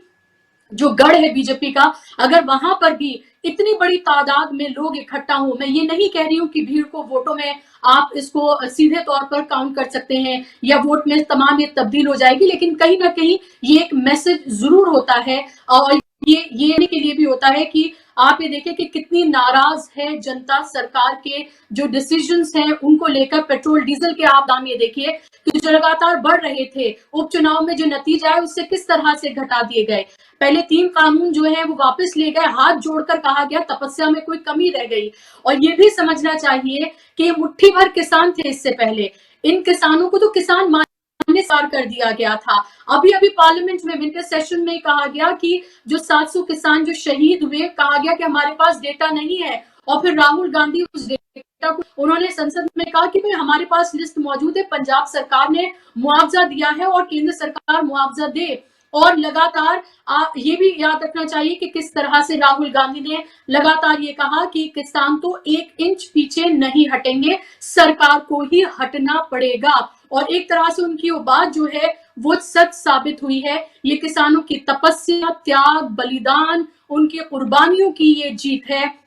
जो गढ़ है बीजेपी का, अगर वहां पर भी इतनी बड़ी तादाद में लोग इकट्ठा हो, मैं ये नहीं कह रही हूं कि भीड़ को वोटों में आप इसको सीधे तौर पर काउंट कर सकते हैं या वोट में तमाम ये तब्दील हो जाएगी, लेकिन कहीं ना कहीं ये एक मैसेज जरूर होता है, और ये के लिए भी होता है कि आप ये देखें कि कितनी नाराज है जनता सरकार के जो डिसीजंस हैं उनको लेकर। पेट्रोल डीजल के आप दाम ये देखिए कि जो लगातार बढ़ रहे थे, उपचुनाव में जो नतीजा है उससे किस तरह से घटा दिए गए। पहले 3 कानून जो है वो वापस लिए गए, हाथ जोड़कर कहा गया तपस्या में कोई कमी रह गई। और ये भी समझना चाहिए कि ये मुट्ठी भर किसान थे इससे पहले, इन किसानों को तो किसान सार कर दिया गया था। अभी अभी पार्लियामेंट में विंटर सेशन में कहा गया कि जो 700 किसान जो शहीद हुए, कहा गया कि हमारे पास डेटा नहीं है, और फिर राहुल गांधी उस डेटा को उन्होंने संसद में कहा कि भाई हमारे पास लिस्ट मौजूद है, पंजाब सरकार ने मुआवजा दिया है और केंद्र सरकार मुआवजा दे। और लगातार ये भी याद रखना चाहिए कि किस तरह से राहुल गांधी ने लगातार ये कहा कि किसान तो 1 इंच पीछे नहीं हटेंगे, सरकार को ही हटना पड़ेगा। और एक तरह से उनकी वो बात जो है वो सच साबित हुई है। ये किसानों की तपस्या, त्याग, बलिदान, उनकी कुर्बानियों की ये जीत है।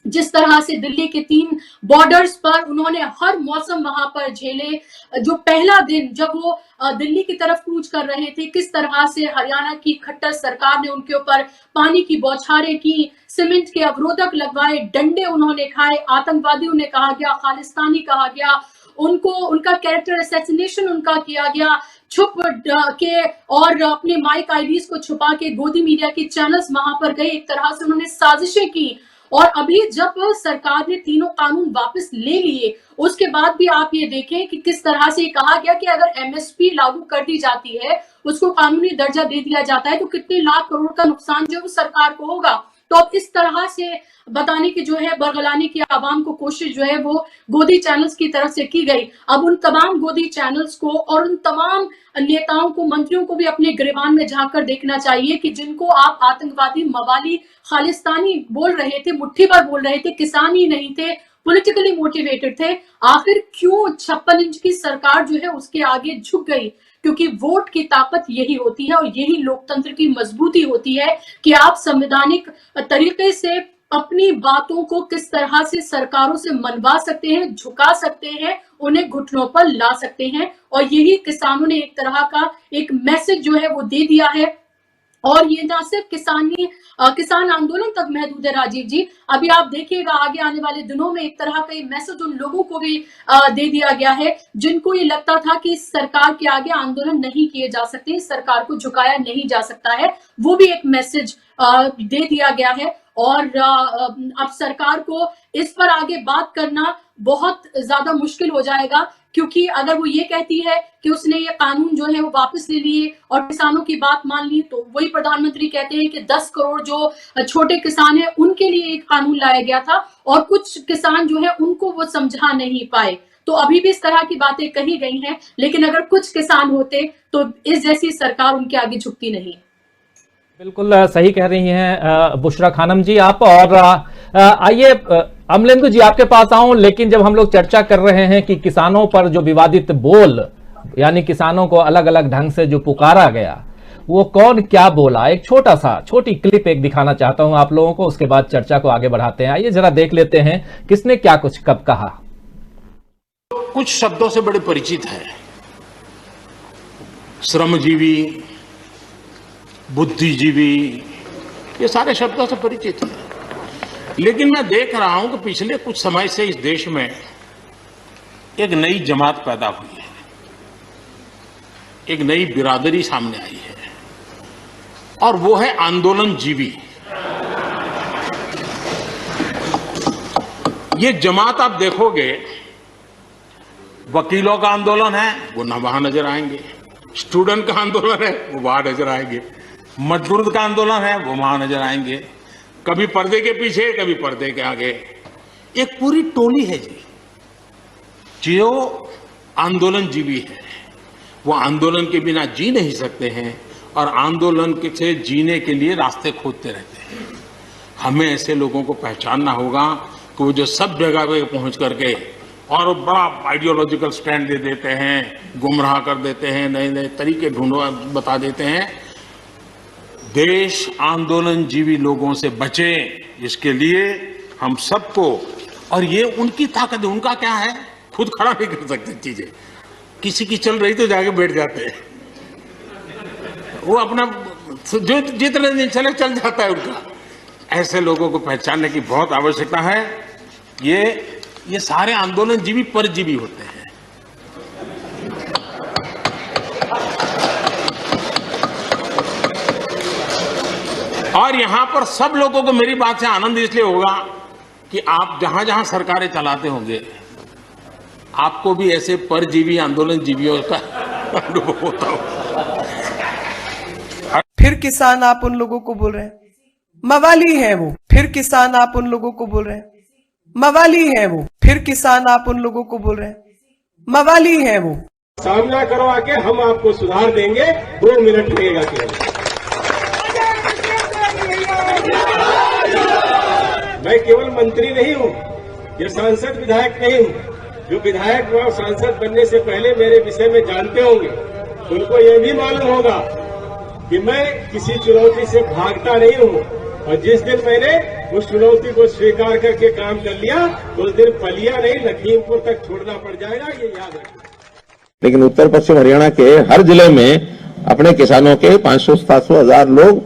जिस तरह से दिल्ली के 3 बॉर्डर्स पर उन्होंने हर मौसम वहां पर झेले, जो पहला दिन जब वो दिल्ली की तरफ कूच कर रहे थे, किस तरह से हरियाणा की खट्टर सरकार ने उनके ऊपर पानी की बौछारें की, सीमेंट के अवरोधक लगवाए, डंडे उन्होंने खाए, आतंकवादी उन्हें कहा गया, खालिस्तानी कहा गया, उनको उनका कैरेक्टर असैसिनेशन उनका किया गया, छुप के और अपने माइक आईडीज को छुपा के गोदी मीडिया के चैनल्स वहां पर गए, एक तरह से उन्होंने साजिशें की। और अभी जब सरकार ने 3 कानून वापस ले लिए, उसके बाद भी आप ये देखें कि किस तरह से कहा गया कि अगर एमएसपी लागू कर दी जाती है, उसको कानूनी दर्जा दे दिया जाता है, तो कितने लाख करोड़ का नुकसान जो है वो सरकार को होगा। तो अब इस तरह से बताने की जो है, बरगलाने की आवाम को कोशिश जो है वो गोदी चैनल्स की तरफ से की गई। अब उन तमाम गोदी चैनल्स को और उन तमाम नेताओं को, मंत्रियों को भी अपने गिरेबान में झांक कर देखना चाहिए कि जिनको आप आतंकवादी, मवाली, खालिस्तानी बोल रहे थे, मुट्ठी भर बोल रहे थे, किसान ही नहीं थे, पॉलिटिकली मोटिवेटेड थे, आखिर क्यों 56 इंच की सरकार जो है उसके आगे झुक गई? क्योंकि वोट की ताकत यही होती है और यही लोकतंत्र की मजबूती होती है कि आप संवैधानिक तरीके से अपनी बातों को किस तरह से सरकारों से मनवा सकते हैं, झुका सकते हैं, उन्हें घुटनों पर ला सकते हैं। और यही किसानों ने एक तरह का एक मैसेज जो है वो दे दिया है। और ये ना सिर्फ किसान आंदोलन तक महदूद है राजीव जी, अभी आप देखिएगा आगे आने वाले दिनों में एक तरह का मैसेज उन लोगों को भी दे दिया गया है जिनको ये लगता था कि इस सरकार के आगे आंदोलन नहीं किए जा सकते, इस सरकार को झुकाया नहीं जा सकता है, वो भी एक मैसेज दे दिया गया है। और अब सरकार को इस पर आगे बात करना बहुत ज्यादा मुश्किल हो जाएगा, क्योंकि अगर वो ये कहती है कि उसने ये कानून जो है वो वापस ले लिए और किसानों की बात मान ली, तो वही प्रधानमंत्री कहते हैं कि 10 करोड़ जो छोटे किसान हैं उनके लिए एक कानून लाया गया था और कुछ किसान जो है उनको वो समझा नहीं पाए। तो अभी भी इस तरह की बातें कही गई हैं, लेकिन अगर कुछ किसान होते तो इस जैसी सरकार उनके आगे झुकती नहीं। बिल्कुल सही कह रही हैं बुशरा खानम जी आप। और आइए अमलेंदु जी आपके पास आऊं, लेकिन जब हम लोग चर्चा कर रहे हैं कि किसानों पर जो विवादित बोल, यानी किसानों को अलग अलग ढंग से जो पुकारा गया, वो कौन क्या बोला, एक छोटी क्लिप एक दिखाना चाहता हूं आप लोगों को, उसके बाद चर्चा को आगे बढ़ाते हैं। आइए जरा देख लेते हैं किसने क्या कुछ कब कहा। कुछ शब्दों से बड़े परिचित है, श्रमजीवी, बुद्धिजीवी, ये सारे शब्दों से परिचित है। लेकिन मैं देख रहा हूं कि पिछले कुछ समय से इस देश में एक नई जमात पैदा हुई है, एक नई बिरादरी सामने आई है, और वो है आंदोलनजीवी। ये जमात आप देखोगे, वकीलों का आंदोलन है वो न वहां नजर आएंगे, स्टूडेंट का आंदोलन है वो वहां नजर आएंगे, मजदूर का आंदोलन है वो वहां नजर आएंगे, कभी पर्दे के पीछे कभी पर्दे के आगे। एक पूरी टोली है जी जो आंदोलनजीवी है। वो आंदोलन के बिना जी नहीं सकते हैं और आंदोलन से जीने के लिए रास्ते खोजते रहते हैं। हमें ऐसे लोगों को पहचानना होगा कि वो जो सब जगह पे पहुंच करके और बड़ा आइडियोलॉजिकल स्टैंड दे देते हैं, गुमराह कर देते हैं, नए नए तरीके बता देते हैं। देश आंदोलनजीवी लोगों से बचे, इसके लिए हम सबको, और ये उनकी ताकत है। उनका क्या है, खुद खड़ा नहीं कर सकते चीजें, किसी की चल रही तो जाके बैठ जाते हैं, वो अपना जो जितने दिन चले चल जाता है उनका। ऐसे लोगों को पहचानने की बहुत आवश्यकता है। ये सारे आंदोलनजीवी परजीवी होते हैं। और यहां पर सब लोगों को मेरी बात से आनंद इसलिए होगा कि आप जहां जहां सरकारें चलाते होंगे, आपको भी ऐसे परजीवी आंदोलनजीवियों का अनुभव होता होगा। फिर किसान आप उन लोगों को बोल रहे हैं मवाली है वो, फिर किसान आप उन लोगों को बोल रहे हैं मवाली है वो, फिर किसान आप उन लोगों को बोल रहे हैं मवाली है वो। सामना करो आके, हम आपको सुधार देंगे, 2 मिनट लगेगा केवल। मैं केवल मंत्री नहीं हूं, ये सांसद विधायक नहीं हूं। जो विधायक व सांसद बनने से पहले मेरे विषय में जानते होंगे, उनको ये भी मालूम होगा कि मैं किसी चुनौती से भागता नहीं हूं, और जिस दिन मैंने उस चुनौती को स्वीकार करके काम कर लिया, उस दिन पलिया नहीं लखीमपुर तक छोड़ना पड़ जाएगा, ये याद रखना। लेकिन उत्तर पश्चिम हरियाणा के हर जिले में अपने किसानों के 500-700 हजार लोग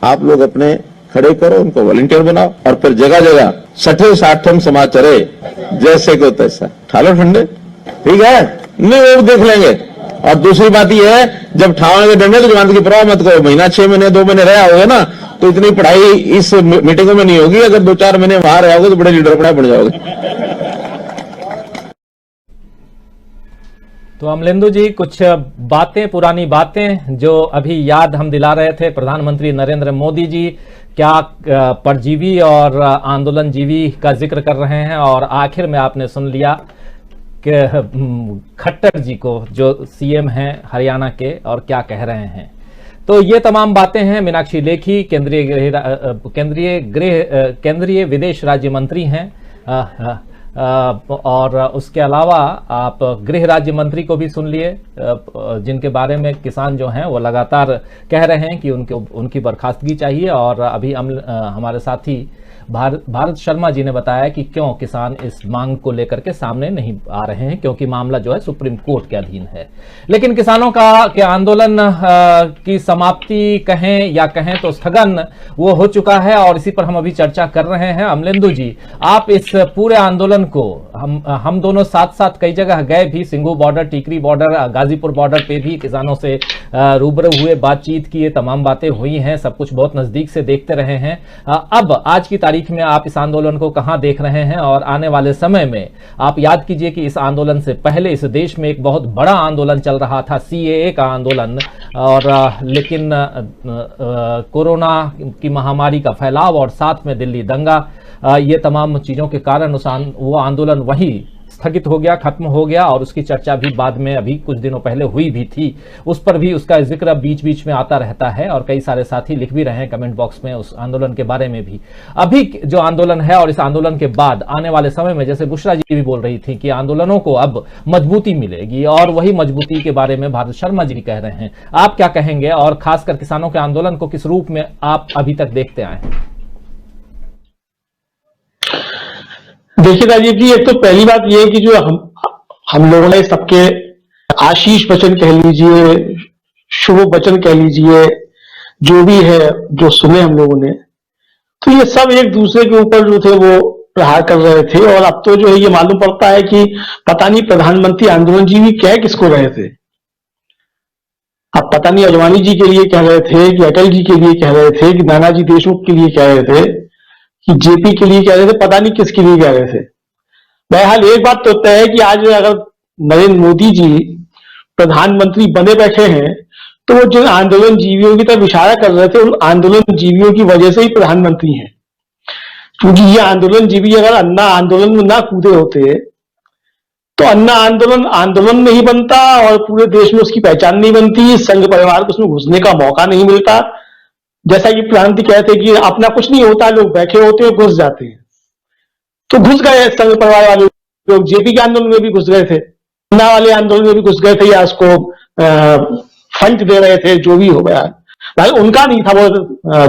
आप लोग अपने खड़े करो, उनको वॉलंटियर बनाओ, और फिर जगह जगह 60-60 समाज चले, जैसे को तैसा ठालो ठंडे, ठीक है, नहीं वो देख लेंगे। और दूसरी बात यह है, जब ठावे के डंडे तो जमानत की परवाह मत करो। महीना 6 महीने 2 महीने रहा होगा ना, तो इतनी पढ़ाई इस मीटिंगों में नहीं होगी। अगर 2-4 महीने वहां रहे होगे तो बड़े लीडर बन जाओगे। तो अमलेंदु जी, कुछ बातें, पुरानी बातें जो अभी याद हम दिला रहे थे। प्रधानमंत्री नरेंद्र मोदी जी क्या परजीवी और आंदोलनजीवी का जिक्र कर रहे हैं, और आखिर में आपने सुन लिया कि खट्टर जी को, जो सीएम हैं हरियाणा के, और क्या कह रहे हैं। तो ये तमाम बातें हैं। मीनाक्षी लेखी केंद्रीय विदेश राज्य मंत्री हैं, और उसके अलावा आप गृह राज्य मंत्री को भी सुन लिए, जिनके बारे में किसान जो हैं वो लगातार कह रहे हैं कि उनकी बर्खास्तगी चाहिए। और अभी हमारे साथी भारत शर्मा जी ने बताया कि क्यों किसान इस मांग को लेकर के सामने नहीं आ रहे हैं, क्योंकि मामला जो है सुप्रीम कोर्ट के अधीन है। लेकिन किसानों के आंदोलन की समाप्ति कहें या कहें तो स्थगन वो हो चुका है, और इसी पर हम अभी चर्चा कर रहे हैं। अमलेंदु जी, आप इस पूरे आंदोलन को, हम दोनों साथ साथ कई जगह गए भी, Singhu border, Tikri border, Ghazipur border पे भी किसानों से रूबरू हुए, बातचीत किए, तमाम बातें हुई हैं, सब कुछ बहुत नजदीक से देखते रहे हैं। अब आज की तारीख में आप इस आंदोलन को कहां देख रहे हैं, और आने वाले समय में आप याद कीजिए कि इस आंदोलन से पहले इस देश में एक बहुत बड़ा आंदोलन चल रहा था, सीएए का आंदोलन, और लेकिन कोरोना की महामारी का फैलाव और साथ में दिल्ली दंगा, ये तमाम चीजों के कारण वो आंदोलन वही स्थगित हो गया, खत्म हो गया, और उसकी चर्चा भी बाद में अभी कुछ दिनों पहले हुई भी थी। उस पर भी उसका जिक्र बीच बीच में आता रहता है, और कई सारे साथी लिख भी रहे हैं कमेंट बॉक्स में उस आंदोलन के बारे में भी। अभी जो आंदोलन है और इस आंदोलन के बाद आने वाले समय में, जैसे बुशरा जी भी बोल रही थी कि आंदोलनों को अब मजबूती मिलेगी, और वही मजबूती के बारे में भारत शर्मा जी भी कह रहे हैं। आप क्या कहेंगे, और खासकर किसानों के आंदोलन को किस रूप में आप अभी तक देखते आए हैं? देखिए राजीव जी, एक तो पहली बात यह है कि जो हम लोगों ने सबके आशीष वचन कह लीजिए, शुभ वचन कह लीजिए, जो भी है जो सुने हम लोगों ने, तो ये सब एक दूसरे के ऊपर जो थे वो प्रहार कर रहे थे। और अब तो जो है ये मालूम पड़ता है कि पता नहीं प्रधानमंत्री आंदोलन जी भी कह किसको रहे थे। अब पता नहीं अडवाणी जी के लिए कह रहे थे कि अटल जी के लिए कह रहे थे कि नानाजी देशमुख के लिए कह रहे थे कि जेपी के लिए कह रहे थे, पता नहीं किसके लिए कह रहे थे। बहरहाल एक बात तो तय है कि आज अगर नरेंद्र मोदी जी प्रधानमंत्री बने बैठे हैं, तो वो जिन आंदोलन जीवियों की तरफ इशारा कर रहे थे, उन आंदोलन जीवियों की वजह से ही प्रधानमंत्री हैं। क्योंकि ये आंदोलन जीवी अगर अन्ना आंदोलन में ना कूदे होते तो अन्ना आंदोलन आंदोलन नहीं बनता, और पूरे देश में उसकी पहचान नहीं बनती, संघ परिवार को उसमें घुसने का मौका नहीं मिलता। जैसा कि प्रधानमंत्री कहते कि अपना कुछ नहीं होता, लोग बैठे होते हैं, घुस जाते हैं। तो घुस गए संघ परिवार वाले लोग, जेपी के आंदोलन में भी घुस गए थे, अन्ना वाले आंदोलन में भी घुस गए थे, या उसको फंड दे रहे थे, जो भी हो गया। भाई उनका नहीं था वो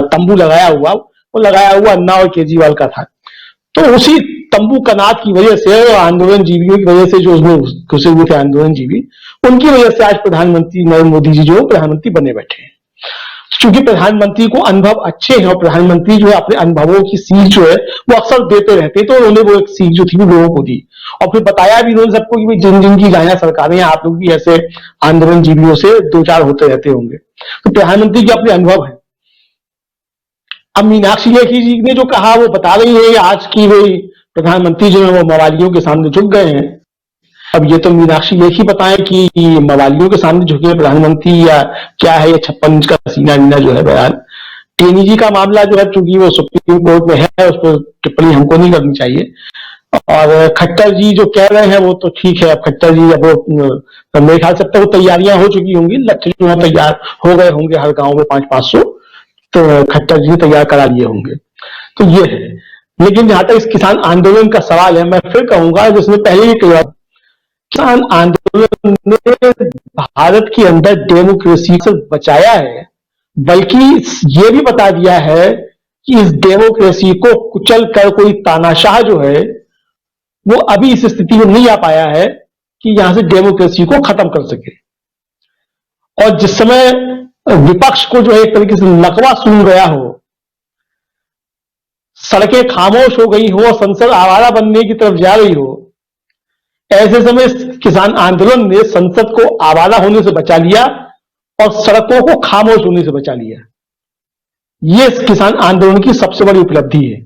तंबू लगाया हुआ, वो लगाया हुआ अन्ना और केजरीवाल का था। तो उसी तंबू कनात की वजह से और आंदोलन जीवियों की वजह से, जो उसमें घुसे हुए थे आंदोलन जीवी, उनकी वजह से आज प्रधानमंत्री नरेंद्र मोदी जी जो प्रधानमंत्री बने बैठे हैं। क्योंकि प्रधानमंत्री को अनुभव अच्छे हैं, और प्रधानमंत्री जो है अपने अनुभवों की सीख जो है वो अक्सर देते रहते, तो उन्होंने वो एक सीख जो थी वो लोगों को दी, और फिर बताया भी उन्होंने सबको कि जिन जिन की गाया सरकारें, आप लोग भी ऐसे आंदोलन जीवियों से दो चार होते रहते होंगे। तो प्रधानमंत्री के अपने अनुभव है। अब मीनाक्षी लेखी जी ने जो कहा वो बता रही है, आज की वही प्रधानमंत्री जो है वो मवालियों के सामने झुक गए हैं। अब ये तो मीनाक्षी लेखी बताएं कि मवालियों के सामने झुके प्रधानमंत्री, या क्या है ये 56 इंच का सीना वीना जो है। बयान टेनी जी का मामला जो है, चूंकि वो सुप्रीम कोर्ट में है, उस पर टिप्पणी हमको नहीं करनी चाहिए। और खट्टर जी जो कह रहे हैं वो तो ठीक है। अब खट्टर जी, अब वो मेरे ख्याल से अब तक तैयारियां हो चुकी होंगी, लक्ष्य जो है तैयार हो गए होंगे, हर गांव में 500-500 तो खट्टर जी तैयार करा लिए होंगे। तो ये है। लेकिन जहां तक इस किसान आंदोलन का सवाल है, मैं फिर कहूंगा, जिसमें पहले ही कहा, किसान आंदोलन ने भारत के अंदर डेमोक्रेसी से बचाया है, बल्कि ये भी बता दिया है कि इस डेमोक्रेसी को कुचल कर कोई तानाशाह जो है वो अभी इस स्थिति में नहीं आ पाया है कि यहां से डेमोक्रेसी को खत्म कर सके। और जिस समय विपक्ष को जो है एक तरीके से नकवा सुन गया हो, सड़कें खामोश हो गई हो, संसद आवारा बनने की तरफ जा रही हो, ऐसे समय किसान आंदोलन ने संसद को आवारा होने से बचा लिया और सड़कों को खामोश होने से बचा लिया। ये किसान आंदोलन की सबसे बड़ी उपलब्धि है।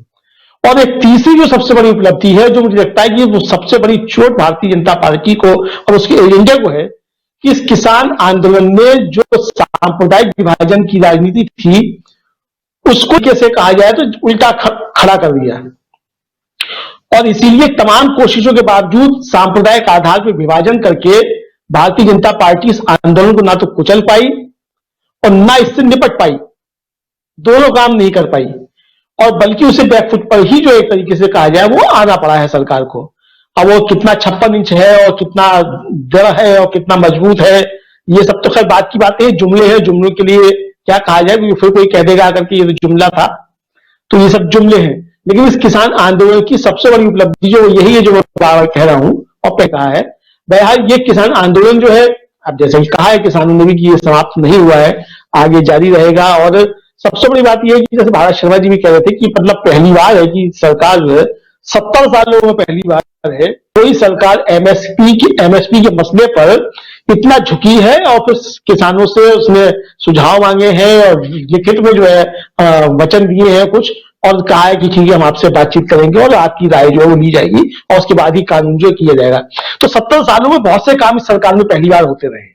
और एक तीसरी जो सबसे बड़ी उपलब्धि है, जो मुझे लगता है कि वो सबसे बड़ी चोट भारतीय जनता पार्टी को और उसके एजेंडे को है, कि इस किसान आंदोलन ने जो सांप्रदायिक विभाजन की राजनीति थी उसको कैसे कहा जाए तो उल्टा खड़ा कर दिया। और इसीलिए तमाम कोशिशों के बावजूद सांप्रदायिक आधार पर विभाजन करके भारतीय जनता पार्टी इस आंदोलन को ना तो कुचल पाई और ना इससे निपट पाई, दोनों काम नहीं कर पाई, और बल्कि उसे बैकफुट पर ही जो एक तरीके से कहा जाए वो आना पड़ा है सरकार को। अब वो कितना 56 इंच है और कितना दृढ़ है और कितना मजबूत है, ये सब तो खैर बात की बातें हैं, जुमले हैं। जुमलों के लिए क्या कहा जाए, फिर कोई कह देगा अगर कि ये जुमला था, तो ये सब जुमले हैं। लेकिन इस किसान आंदोलन की सबसे बड़ी उपलब्धि जो यही है, जो मैं बार कह रहा हूं और पहले कहा है, बहरहाल ये किसान आंदोलन जो है, अब जैसे कहा है किसानों ने भी कि ये समाप्त नहीं हुआ है, आगे जारी रहेगा। और सबसे बड़ी बात यह है कि जैसे भारत शर्मा जी भी कह रहे थे कि मतलब पहली बार है कि सरकार जो है 70 सालों में पहली बार है कोई सरकार एमएसपी के मसले पर इतना झुकी है और फिर किसानों से उसने सुझाव मांगे हैं और लिखित में जो है वचन दिए हैं कुछ, और कहा है कि ठीक है हम आपसे बातचीत करेंगे और आपकी राय जो है वो ली जाएगी और उसके बाद ही कानून जो किया जाएगा। तो 70 सालों में बहुत से काम इस सरकार में पहली बार होते रहे,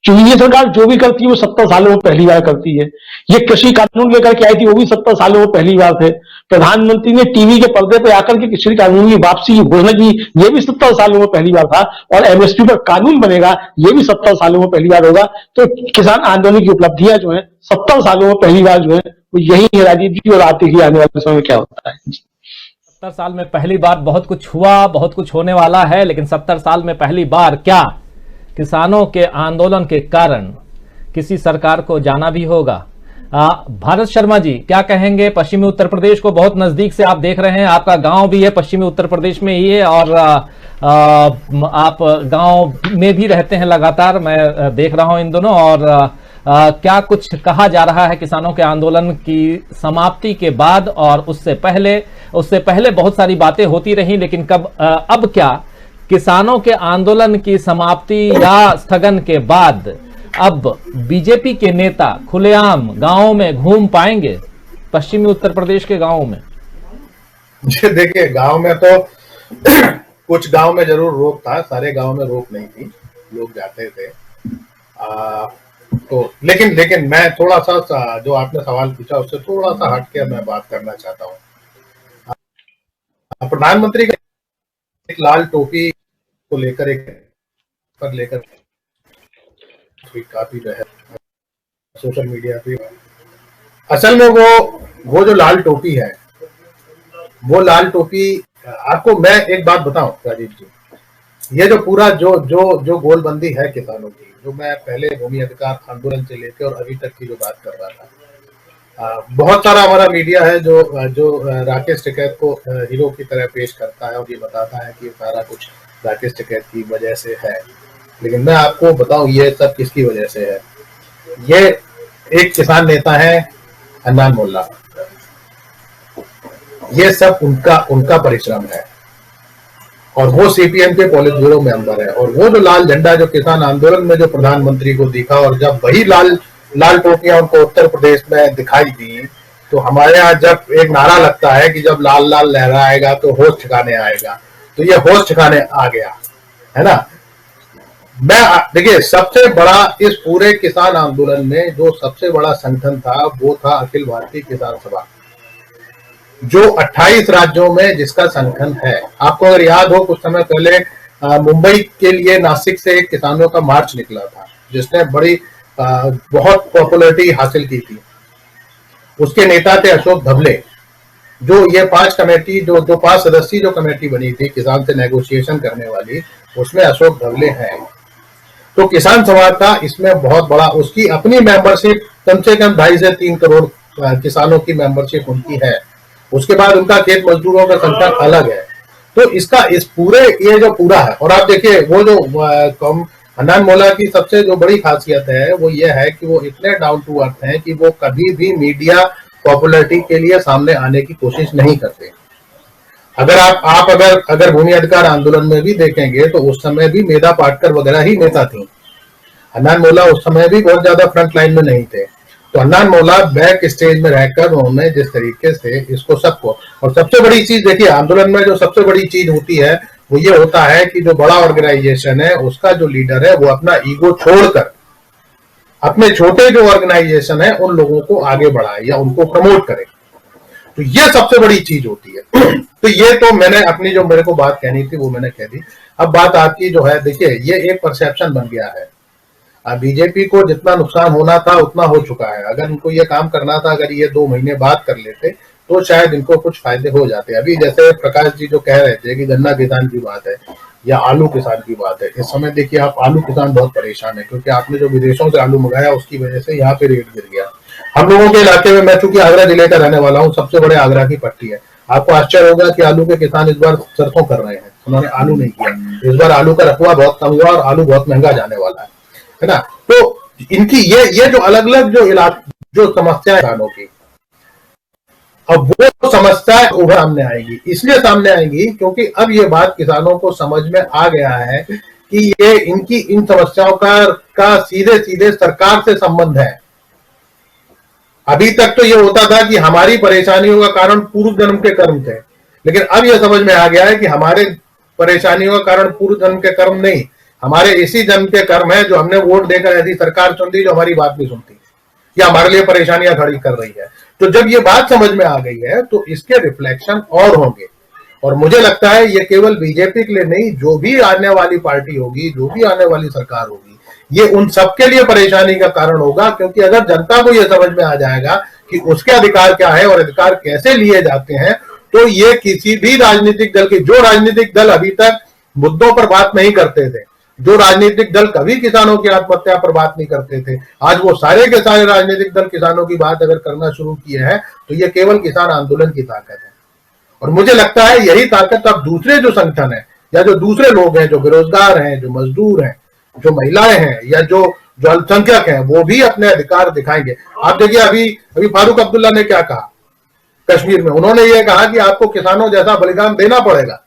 क्योंकि ये सरकार जो भी करती है वो 70 सालों में पहली बार करती है। ये कृषि कानून लेकर के आई थी, वो भी 70 सालों में पहली बार थे। प्रधानमंत्री ने टीवी के पर्दे पर आकर के कृषि कानून की वापसी की घोषणा की, ये भी 70 सालों में पहली बार था। और एमएसपी पर कानून बनेगा, ये भी 70 सालों में पहली बार होगा। तो किसान आंदोलन की उपलब्धियां जो है 70 सालों में पहली बार जो है वो यही है राजीव जी, और आते ही आने वाले समय में क्या होता है। 70 साल में पहली बार बहुत कुछ हुआ, बहुत कुछ होने वाला है, लेकिन 70 साल में पहली बार क्या किसानों के आंदोलन के कारण किसी सरकार को जाना भी होगा। भारत शर्मा जी क्या कहेंगे? पश्चिमी उत्तर प्रदेश को बहुत नजदीक से आप देख रहे हैं, आपका गांव भी है पश्चिमी उत्तर प्रदेश में ही है और आप गांव में भी रहते हैं लगातार, मैं देख रहा हूं इन दोनों। और क्या कुछ कहा जा रहा है किसानों के आंदोलन की समाप्ति के बाद? और उससे पहले बहुत सारी बातें होती रही, लेकिन अब क्या किसानों के आंदोलन की समाप्ति या स्थगन के बाद अब बीजेपी के नेता खुलेआम गांवों में घूम पाएंगे, पश्चिमी उत्तर प्रदेश के गांवों में? जी देखिए, गांव में तो कुछ गांव में जरूर रोक था, सारे गांव में रोक नहीं थी, लोग जाते थे। तो लेकिन मैं थोड़ा सा जो आपने सवाल पूछा उससे थोड़ा सा हट के मैं बात करना चाहता हूँ। प्रधानमंत्री का एक लाल टोपी को लेकर काफी जो है सोशल मीडिया पे, असल में वो जो लाल टोपी है, वो लाल टोपी आपको मैं एक बात बताऊं राजीव जी, ये जो पूरा जो गोलबंदी है किसानों की, जो मैं पहले भूमि अधिकार आंदोलन से लेकर और अभी तक की जो बात कर रहा था, बहुत सारा हमारा मीडिया है जो राकेश टिकैत को हीरो की तरह पेश करता है और ये बताता है कि सारा कुछ राकेश टिकैत की वजह से है। लेकिन मैं आपको बताऊं ये सब किसकी वजह से है। ये एक किसान नेता है अन्नान मोल्ला, ये सब उनका परिश्रम है और वो सीपीएम के पॉलिट ब्यूरो मेंबर है। और वो जो लाल झंडा जो किसान आंदोलन में जो प्रधानमंत्री को दिखा, और जब वही लाल टोपियां उनको उत्तर प्रदेश में दिखाई दी, तो हमारे यहाँ जब एक नारा लगता है कि जब लाल लाल लहराएगा तो होश ठिकाने आएगा, तो ये होश ठिकाने आ गया है ना। मैं देखिए, सबसे बड़ा इस पूरे किसान आंदोलन में जो सबसे बड़ा संगठन था वो था अखिल भारतीय किसान सभा, जो 28 राज्यों में जिसका संगठन है। आपको अगर याद हो, कुछ समय पहले मुंबई के लिए नासिक से एक किसानों का मार्च निकला था जिसने बड़ी बहुत पॉपुलैरिटी हासिल की थी। उसके नेता थे अशोक धवले। जो ये 5 कमेटी जो 5 सदस्यीय जो कमेटी बनी थी किसान से नेगोशिएशन करने वाली, उसमें अशोक धवले हैं। तो किसान सभा का इसमें बहुत बड़ा, उसकी अपनी मेंबरशिप कम से कम 2.5 से 3 करोड़ किसानों की मेंबरशिप उनकी है। उसके बाद उनका खेत मजदूरों का संगठन अलग है। तो इसका इस पूरे ये जो पूरा है, और आप देखिए वो जो अन्नान मोल्ला की सबसे जो बड़ी खासियत है वो ये है कि वो इतने डाउन टू अर्थ हैं कि वो कभी भी मीडिया पॉपुलैरिटी के लिए सामने आने की कोशिश नहीं करते। अगर आप अगर भूमि अधिकार आंदोलन में भी देखेंगे तो उस समय भी मेधा पाटकर वगैरह ही नेता थी। अन्नान मोल्ला उस समय भी बहुत ज्यादा फ्रंट लाइन में नहीं थे। तो अन्नान मोल्ला बैक स्टेज में रहकर उन्होंने जिस तरीके से इसको सबको, और सबसे बड़ी चीज देखिए आंदोलन में जो सबसे बड़ी चीज होती है वो ये होता है कि जो बड़ा ऑर्गेनाइजेशन है उसका जो लीडर है वो अपना ईगो छोड़कर अपने छोटे जो ऑर्गेनाइजेशन है उन लोगों को आगे बढ़ाए या उनको प्रमोट करे। तो ये सबसे बड़ी चीज होती है। तो ये तो मैंने अपनी जो मेरे को बात कहनी थी वो मैंने कह दी। अब बात आपकी जो है, देखिए ये एक परसेप्शन बन गया है। बीजेपी को जितना नुकसान होना था उतना हो चुका है। अगर इनको ये काम करना था, अगर ये 2 महीने बाद कर लेते तो शायद इनको कुछ फायदे हो जाते। अभी जैसे प्रकाश जी जो कह रहे थे कि गन्ना किसान की बात है या आलू किसान की बात है, इस समय देखिए आप आलू किसान बहुत परेशान है क्योंकि आपने जो विदेशों से आलू मंगाया उसकी वजह से यहाँ पे रेट गिर गया। हम लोगों के इलाके में, मैं चूंकि आगरा जिले का रहने वाला हूँ, सबसे बड़े आगरा की पट्टी है। आपको आश्चर्य होगा कि आलू के किसान इस बार सरसों कर रहे हैं, उन्होंने आलू नहीं किया। इस बार आलू का रकबा बहुत कम हुआ और आलू बहुत महंगा जाने वाला है ना। तो इनकी ये जो अलग अलग जो समस्याएं किसानों की, अब वो समस्या उभर सामने आएगी, इसलिए सामने आएगी क्योंकि अब ये बात किसानों को समझ में आ गया है कि ये इनकी इन समस्याओं का सीधे सीधे सरकार से संबंध है। अभी तक तो ये होता था कि हमारी परेशानियों का कारण पूर्व जन्म के कर्म थे, लेकिन अब यह समझ में आ गया है कि हमारे परेशानियों का कारण पूर्व जन्म के कर्म नहीं, हमारे इसी जन्म के कर्म है जो हमने वोट देकर ऐसी सरकार चुन दी जो हमारी बात नहीं सुनती या हमारे लिए परेशानियां खड़ी कर रही है। तो जब ये बात समझ में आ गई है तो इसके रिफ्लेक्शन और होंगे, और मुझे लगता है ये केवल बीजेपी के लिए नहीं, जो भी आने वाली पार्टी होगी, जो भी आने वाली सरकार होगी, ये उन सबके लिए परेशानी का कारण होगा। क्योंकि अगर जनता को यह समझ में आ जाएगा कि उसके अधिकार क्या है और अधिकार कैसे लिए जाते हैं, तो ये किसी भी राजनीतिक दल के, जो राजनीतिक दल अभी तक मुद्दों पर बात नहीं करते थे, जो राजनीतिक दल कभी किसानों की आत्महत्या पर बात नहीं करते थे, आज वो सारे के सारे राजनीतिक दल किसानों की बात अगर करना शुरू किए हैं, तो ये केवल किसान आंदोलन की ताकत है। और मुझे लगता है यही ताकत अब दूसरे जो संगठन है या जो दूसरे लोग हैं, जो बेरोजगार हैं, जो मजदूर हैं, जो महिलाएं हैं या जो अल्पसंख्यक हैं, वो भी अपने अधिकार दिखाएंगे। आप देखिए अभी फारूक अब्दुल्ला ने क्या कहा कश्मीर में, उन्होंने ये कहा कि आपको किसानों जैसा बलिदान देना पड़ेगा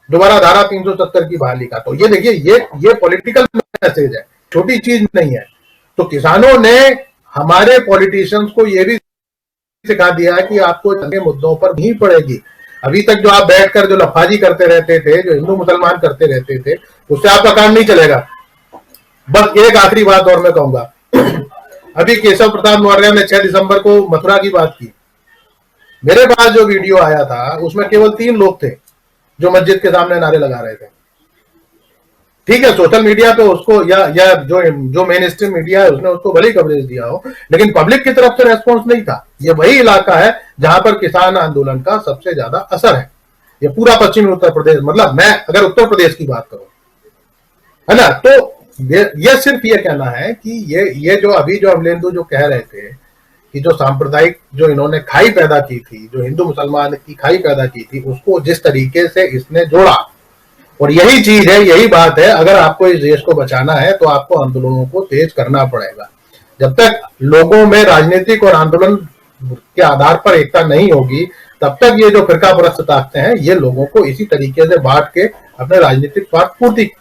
दोबारा धारा 370 की बहाली का। तो ये देखिए, ये पॉलिटिकल मैसेज है, छोटी चीज नहीं है। तो किसानों ने हमारे पॉलिटिशियंस को ये भी सिखा दिया है कि आपको जंगे मुद्दों पर नहीं पड़ेगी। अभी तक जो आप बैठकर जो लफाजी करते रहते थे, जो हिंदू मुसलमान करते रहते थे, उससे आपका काम नहीं चलेगा। बस एक आखिरी बात और मैं कहूंगा, अभी केशव प्रसाद मौर्य ने 6 दिसंबर को मथुरा की बात की। मेरे पास जो वीडियो आया था उसमें केवल 3 लोग थे जो मस्जिद के सामने नारे लगा रहे थे। ठीक है, सोशल मीडिया पे उसको या जो मेन स्ट्रीम मीडिया है उसने उसको भले कवरेज दिया हो, लेकिन पब्लिक की तरफ से रेस्पॉन्स नहीं था। ये वही इलाका है जहां पर किसान आंदोलन का सबसे ज्यादा असर है। ये पूरा पश्चिमी उत्तर प्रदेश, मतलब मैं अगर उत्तर प्रदेश की बात करूं, है ना, तो ये सिर्फ ये कहना है कि ये जो अभी जो अमलेंदु जो कह रहे थे कि जो सांप्रदायिक जो इन्होंने खाई पैदा की थी, जो हिंदू मुसलमान की खाई पैदा की थी, उसको जिस तरीके से इसने जोड़ा, और यही चीज है, यही बात है। अगर आपको इस देश को बचाना है तो आपको आंदोलनों को तेज करना पड़ेगा। जब तक लोगों में राजनीतिक और आंदोलन के आधार पर एकता नहीं होगी, तब तक ये जो फिरका परस्त ताकतें हैं, ये लोगों को इसी तरीके से बांट के अपने राजनीतिक स्वार्थ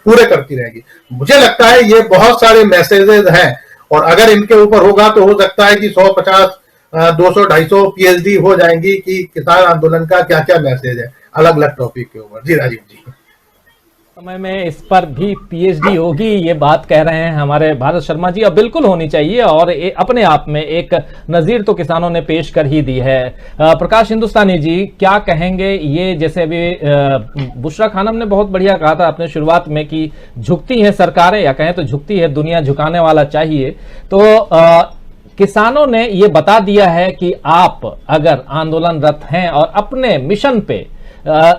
पूरे करती रहेगी। मुझे लगता है ये बहुत सारे मैसेजेस हैं, और अगर इनके ऊपर होगा तो हो सकता है कि 150, 200, 250 PhD हो जाएंगी कि किसान आंदोलन का क्या क्या मैसेज है अलग अलग टॉपिक के ऊपर। जी राजीव जी, समय में इस पर भी PhD होगी, ये बात कह रहे हैं हमारे भारत शर्मा जी। अब बिल्कुल होनी चाहिए, और अपने आप में एक नजीर तो किसानों ने पेश कर ही दी है। प्रकाश हिंदुस्तानी जी क्या कहेंगे? ये जैसे अभी बुशरा खानम ने बहुत बढ़िया कहा था अपने शुरुआत में कि झुकती हैं सरकारें, या कहें तो झुकती है दुनिया, झुकाने वाला चाहिए। तो किसानों ने ये बता दिया है कि आप अगर आंदोलनरत हैं और अपने मिशन पे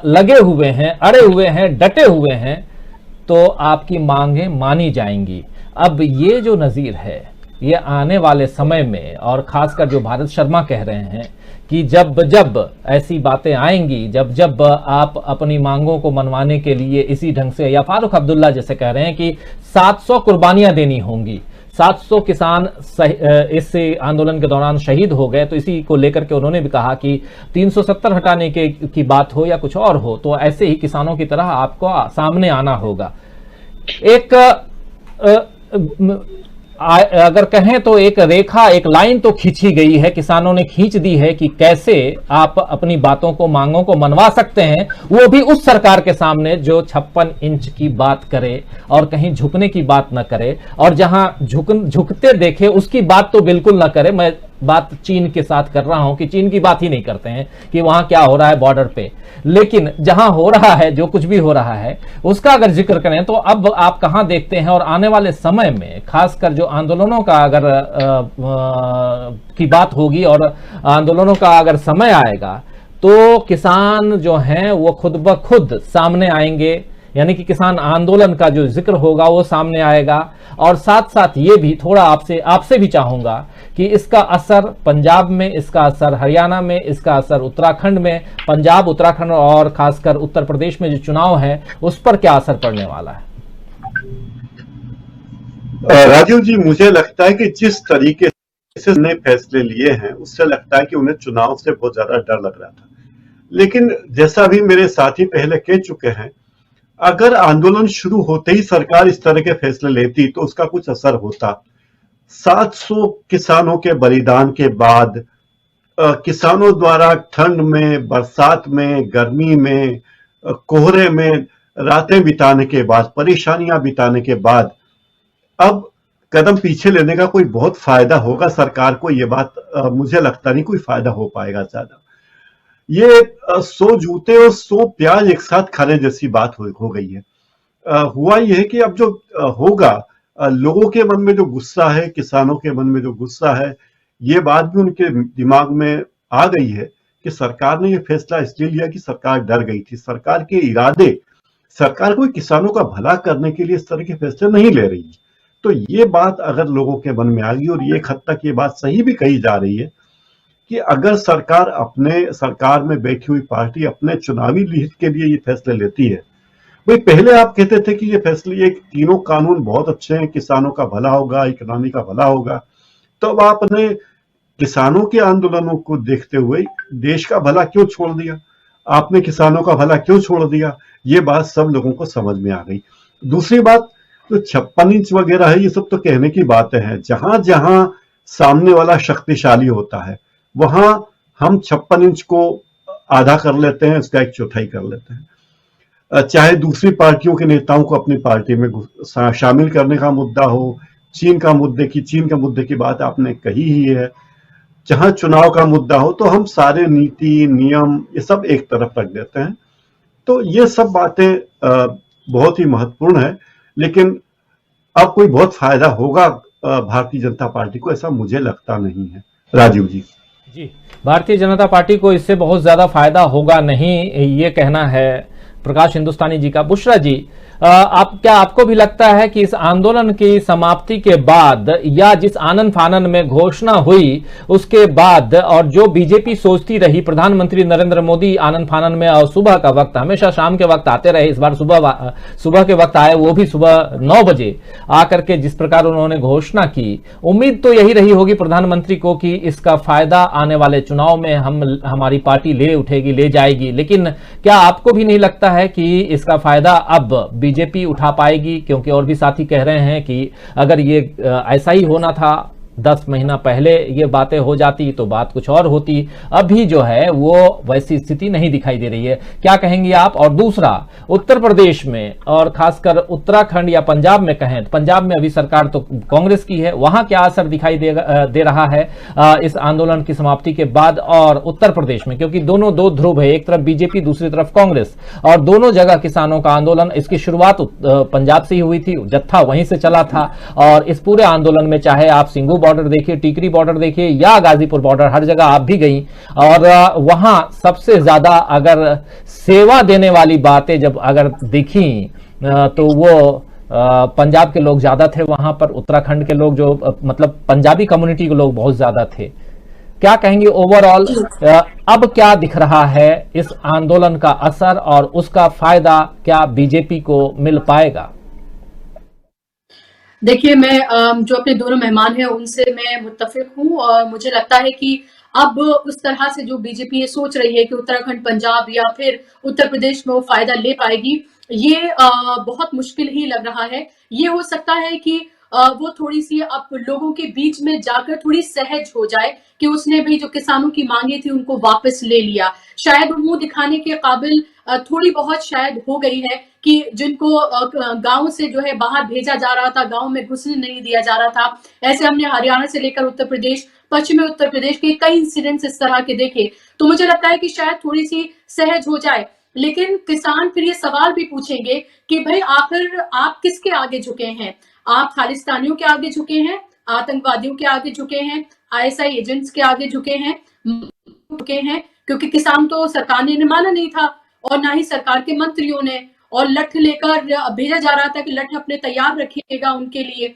लगे हुए हैं, अड़े हुए हैं, डटे हुए हैं, तो आपकी मांगें मानी जाएंगी। अब ये जो नजीर है, ये आने वाले समय में, और खासकर जो भारत शर्मा कह रहे हैं कि जब जब ऐसी बातें आएंगी, जब जब आप अपनी मांगों को मनवाने के लिए इसी ढंग से, या फारूक अब्दुल्ला जैसे कह रहे हैं कि 700 कुर्बानियां देनी होंगी, 700 किसान इस आंदोलन के दौरान शहीद हो गए, तो इसी को लेकर के उन्होंने भी कहा कि 370 हटाने की बात हो या कुछ और हो, तो ऐसे ही किसानों की तरह आपको सामने आना होगा। एक अगर कहें तो एक रेखा, एक लाइन तो खींची गई है, किसानों ने खींच दी है कि कैसे आप अपनी बातों को, मांगों को मनवा सकते हैं, वो भी उस सरकार के सामने जो 56 इंच की बात करे और कहीं झुकने की बात न करे, और जहां झुकते देखे उसकी बात तो बिल्कुल न करे। मैं बात चीन के साथ कर रहा हूं कि चीन की बात ही नहीं करते हैं कि वहां क्या हो रहा है बॉर्डर पे, लेकिन जहां हो रहा है, जो कुछ भी हो रहा है, उसका अगर जिक्र करें तो अब आप कहां देखते हैं? और आने वाले समय में खासकर जो आंदोलनों का अगर की बात होगी और आंदोलनों का अगर समय आएगा, तो किसान जो हैं वो खुद ब खुद सामने आएंगे यानी कि किसान आंदोलन का जो जिक्र होगा वो सामने आएगा। और साथ साथ ये भी थोड़ा आपसे भी चाहूंगा कि इसका असर पंजाब में, इसका असर हरियाणा में, इसका असर उत्तराखंड में, पंजाब, उत्तराखंड और खासकर उत्तर प्रदेश में जो चुनाव है उस पर क्या असर पड़ने वाला है? राजीव जी, मुझे लगता है कि जिस तरीके से उन्होंने फैसले लिए हैं उससे लगता है कि उन्हें चुनाव से बहुत ज्यादा डर लग रहा था। लेकिन जैसा भी मेरे साथी पहले कह चुके हैं, अगर आंदोलन शुरू होते ही सरकार इस तरह के फैसले लेती तो उसका कुछ असर होता। 700 किसानों के बलिदान के बाद, किसानों द्वारा ठंड में, बरसात में, गर्मी में, कोहरे में रातें बिताने के बाद, परेशानियां बिताने के बाद अब कदम पीछे लेने का कोई बहुत फायदा होगा सरकार को? ये बात मुझे लगता नहीं कोई फायदा हो पाएगा ज्यादा। ये 100 जूते और 100 प्याज एक साथ खाने जैसी बात हो गई है। हुआ ये है कि अब जो होगा, लोगों के मन में जो गुस्सा है, किसानों के मन में जो गुस्सा है, ये बात भी उनके दिमाग में आ गई है कि सरकार ने ये फैसला इसलिए लिया कि सरकार डर गई थी। सरकार के इरादे, सरकार कोई किसानों का भला करने के लिए इस तरह के फैसले नहीं ले रही है। तो ये बात अगर लोगों के मन में आ गई, और ये एक हद तक ये बात सही भी कही जा रही है कि अगर सरकार में बैठी हुई पार्टी अपने चुनावी हित के लिए ये फैसले लेती है। भाई, पहले आप कहते थे कि ये फैसले, ये तीनों कानून बहुत अच्छे हैं, किसानों का भला होगा, इकोनॉमी का भला होगा, तो अब आपने किसानों के आंदोलनों को देखते हुए देश का भला क्यों छोड़ दिया? आपने किसानों का भला क्यों छोड़ दिया? ये बात सब लोगों को समझ में आ गई। दूसरी बात, तो 56 इंच वगैरह है, ये सब तो कहने की बातें हैं। जहां जहां सामने वाला शक्तिशाली होता है वहां हम 56 इंच को आधा कर लेते हैं, उसका 1/4 कर लेते हैं। चाहे दूसरी पार्टियों के नेताओं को अपनी पार्टी में शामिल करने का मुद्दा हो, चीन का मुद्दे की बात आपने कही ही है, जहां चुनाव का मुद्दा हो, तो हम सारे नीति, नियम, ये सब एक तरफ रख देते हैं। तो ये सब बातें बहुत ही महत्वपूर्ण है, लेकिन अब कोई बहुत फायदा होगा भारतीय जनता पार्टी को, ऐसा मुझे लगता नहीं है। राजीव जी। भारतीय जनता पार्टी को इससे बहुत ज्यादा फायदा होगा नहीं, ये कहना है प्रकाश हिंदुस्तानी जी का। बुशरा जी, आपको भी लगता है कि इस आंदोलन की समाप्ति के बाद या जिस आनन फानन में घोषणा हुई उसके बाद, और जो बीजेपी सोचती रही, प्रधानमंत्री नरेंद्र मोदी आनन फानन में और सुबह का वक्त, हमेशा शाम के वक्त आते रहे, इस बार सुबह के वक्त आए, वो भी सुबह 9 बजे आकर के जिस प्रकार उन्होंने घोषणा की, उम्मीद तो यही रही होगी प्रधानमंत्री को कि इसका फायदा आने वाले चुनाव में हमारी पार्टी ले उठेगी, ले जाएगी। लेकिन क्या आपको भी नहीं लगता है कि इसका फायदा अब बीजेपी उठा पाएगी? क्योंकि और भी साथी कह रहे हैं कि अगर ये ऐसा ही होना था, 10 महीना पहले ये बातें हो जाती तो बात कुछ और होती, अभी जो है वो वैसी स्थिति नहीं दिखाई दे रही है। क्या कहेंगे आप? और दूसरा, उत्तर प्रदेश में और खासकर उत्तराखंड या पंजाब में कहें, पंजाब में अभी सरकार तो कांग्रेस की है, वहां क्या असर दिखाई दे रहा है इस आंदोलन की समाप्ति के बाद? और उत्तर प्रदेश में, क्योंकि दोनों दो ध्रुव है, एक तरफ बीजेपी, दूसरी तरफ कांग्रेस, और दोनों जगह किसानों का आंदोलन, इसकी शुरुआत पंजाब से ही हुई थी, जत्था वहीं से चला था, और इस पूरे आंदोलन में चाहे आप सिंघू बॉर्डर देखिए, टीकरी बॉर्डर देखिए या गाजीपुर बॉर्डर, हर जगह आप भी गई, और वहां सबसे ज्यादा अगर सेवा देने वाली बातें जब अगर दिखी तो वो पंजाब के लोग ज्यादा थे वहां पर, उत्तराखंड के लोग जो मतलब पंजाबी कम्युनिटी के लोग बहुत ज्यादा थे। क्या कहेंगे ओवरऑल अब क्या दिख रहा है इस आंदोलन का असर, और उसका फायदा क्या बीजेपी को मिल पाएगा? देखिए, मैं जो अपने दोनों मेहमान हैं उनसे मैं मुत्तफिक हूं, और मुझे लगता है कि अब उस तरह से जो बीजेपी ये सोच रही है कि उत्तराखंड, पंजाब या फिर उत्तर प्रदेश में वो फायदा ले पाएगी, ये बहुत मुश्किल ही लग रहा है। ये हो सकता है कि वो थोड़ी सी अब लोगों के बीच में जाकर थोड़ी सहज हो जाए कि उसने भी जो किसानों की मांगे थी उनको वापस ले लिया। शायद मुंह दिखाने के काबिल थोड़ी बहुत शायद हो गई है कि जिनको गांव से जो है बाहर भेजा जा रहा था, गांव में घुसने नहीं दिया जा रहा था। ऐसे हमने हरियाणा से लेकर उत्तर प्रदेश, पश्चिमी उत्तर प्रदेश के कई इंसिडेंट्स इस तरह के देखे, तो मुझे लगता है कि शायद थोड़ी सी सहज हो जाए। लेकिन किसान फिर ये सवाल भी पूछेंगे कि भाई आखिर आप किसके आगे झुके हैं? आप खालिस्तानियों के आगे झुके हैं, आतंकवादियों के आगे झुके हैं, ISI एजेंट्स के आगे झुके हैं, क्योंकि किसान तो सरकार ने माना नहीं था और ना ही सरकार के मंत्रियों ने, और लठ लेकर भेजा जा रहा था कि लठ अपने तैयार रखिएगा उनके लिए।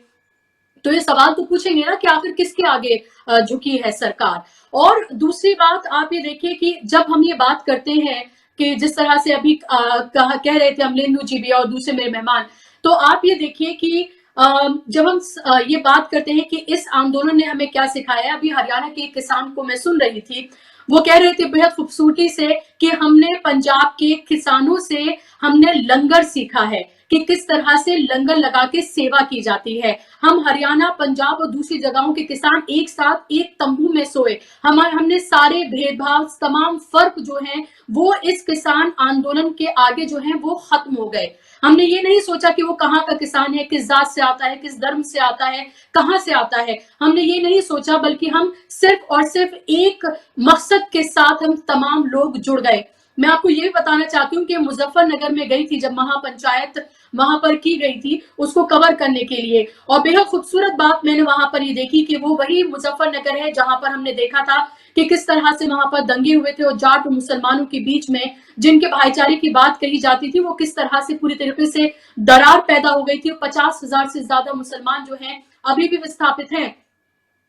तो ये सवाल तो पूछेंगे ना कि आखिर किसके आगे झुकी है सरकार। और दूसरी बात आप ये देखिए कि जब हम ये बात करते हैं कि जिस तरह से अभी कह रहे थे अमलेंदु जी भी और दूसरे मेरे मेहमान, तो आप ये देखिए कि जब हम ये बात करते हैं कि इस आंदोलन ने हमें क्या सिखाया। अभी हरियाणा के एक किसान को मैं सुन रही थी, वो कह रहे थे बेहद खूबसूरती से कि हमने पंजाब के किसानों से हमने लंगर सीखा है कि किस तरह से लंगर लगा के सेवा की जाती है। हम हरियाणा, पंजाब और दूसरी जगहों के किसान एक साथ एक तंबू में सोए। हमने सारे भेदभाव, तमाम फर्क जो हैं वो इस किसान आंदोलन के आगे जो हैं वो खत्म हो गए। हमने ये नहीं सोचा कि वो कहाँ का किसान है, किस जात से आता है, किस धर्म से आता है, कहाँ से आता है, हमने ये नहीं सोचा, बल्कि हम सिर्फ और सिर्फ एक मकसद के साथ हम तमाम लोग जुड़ गए। मैं आपको ये भी बताना चाहती हूँ कि मुजफ्फरनगर में गई थी, जब महापंचायत वहां पर की गई थी उसको कवर करने के लिए, और बेहद खूबसूरत बात मैंने वहां पर ये देखी कि वो वही मुजफ्फरनगर है जहां पर हमने देखा था कि किस तरह से वहां पर दंगे हुए थे और जाट और मुसलमानों के बीच में जिनके भाईचारे की बात कही जाती थी वो किस तरह से पूरी तरीके से दरार पैदा हो गई थी। 50,000 से ज्यादा मुसलमान जो हैं अभी भी विस्थापित हैं।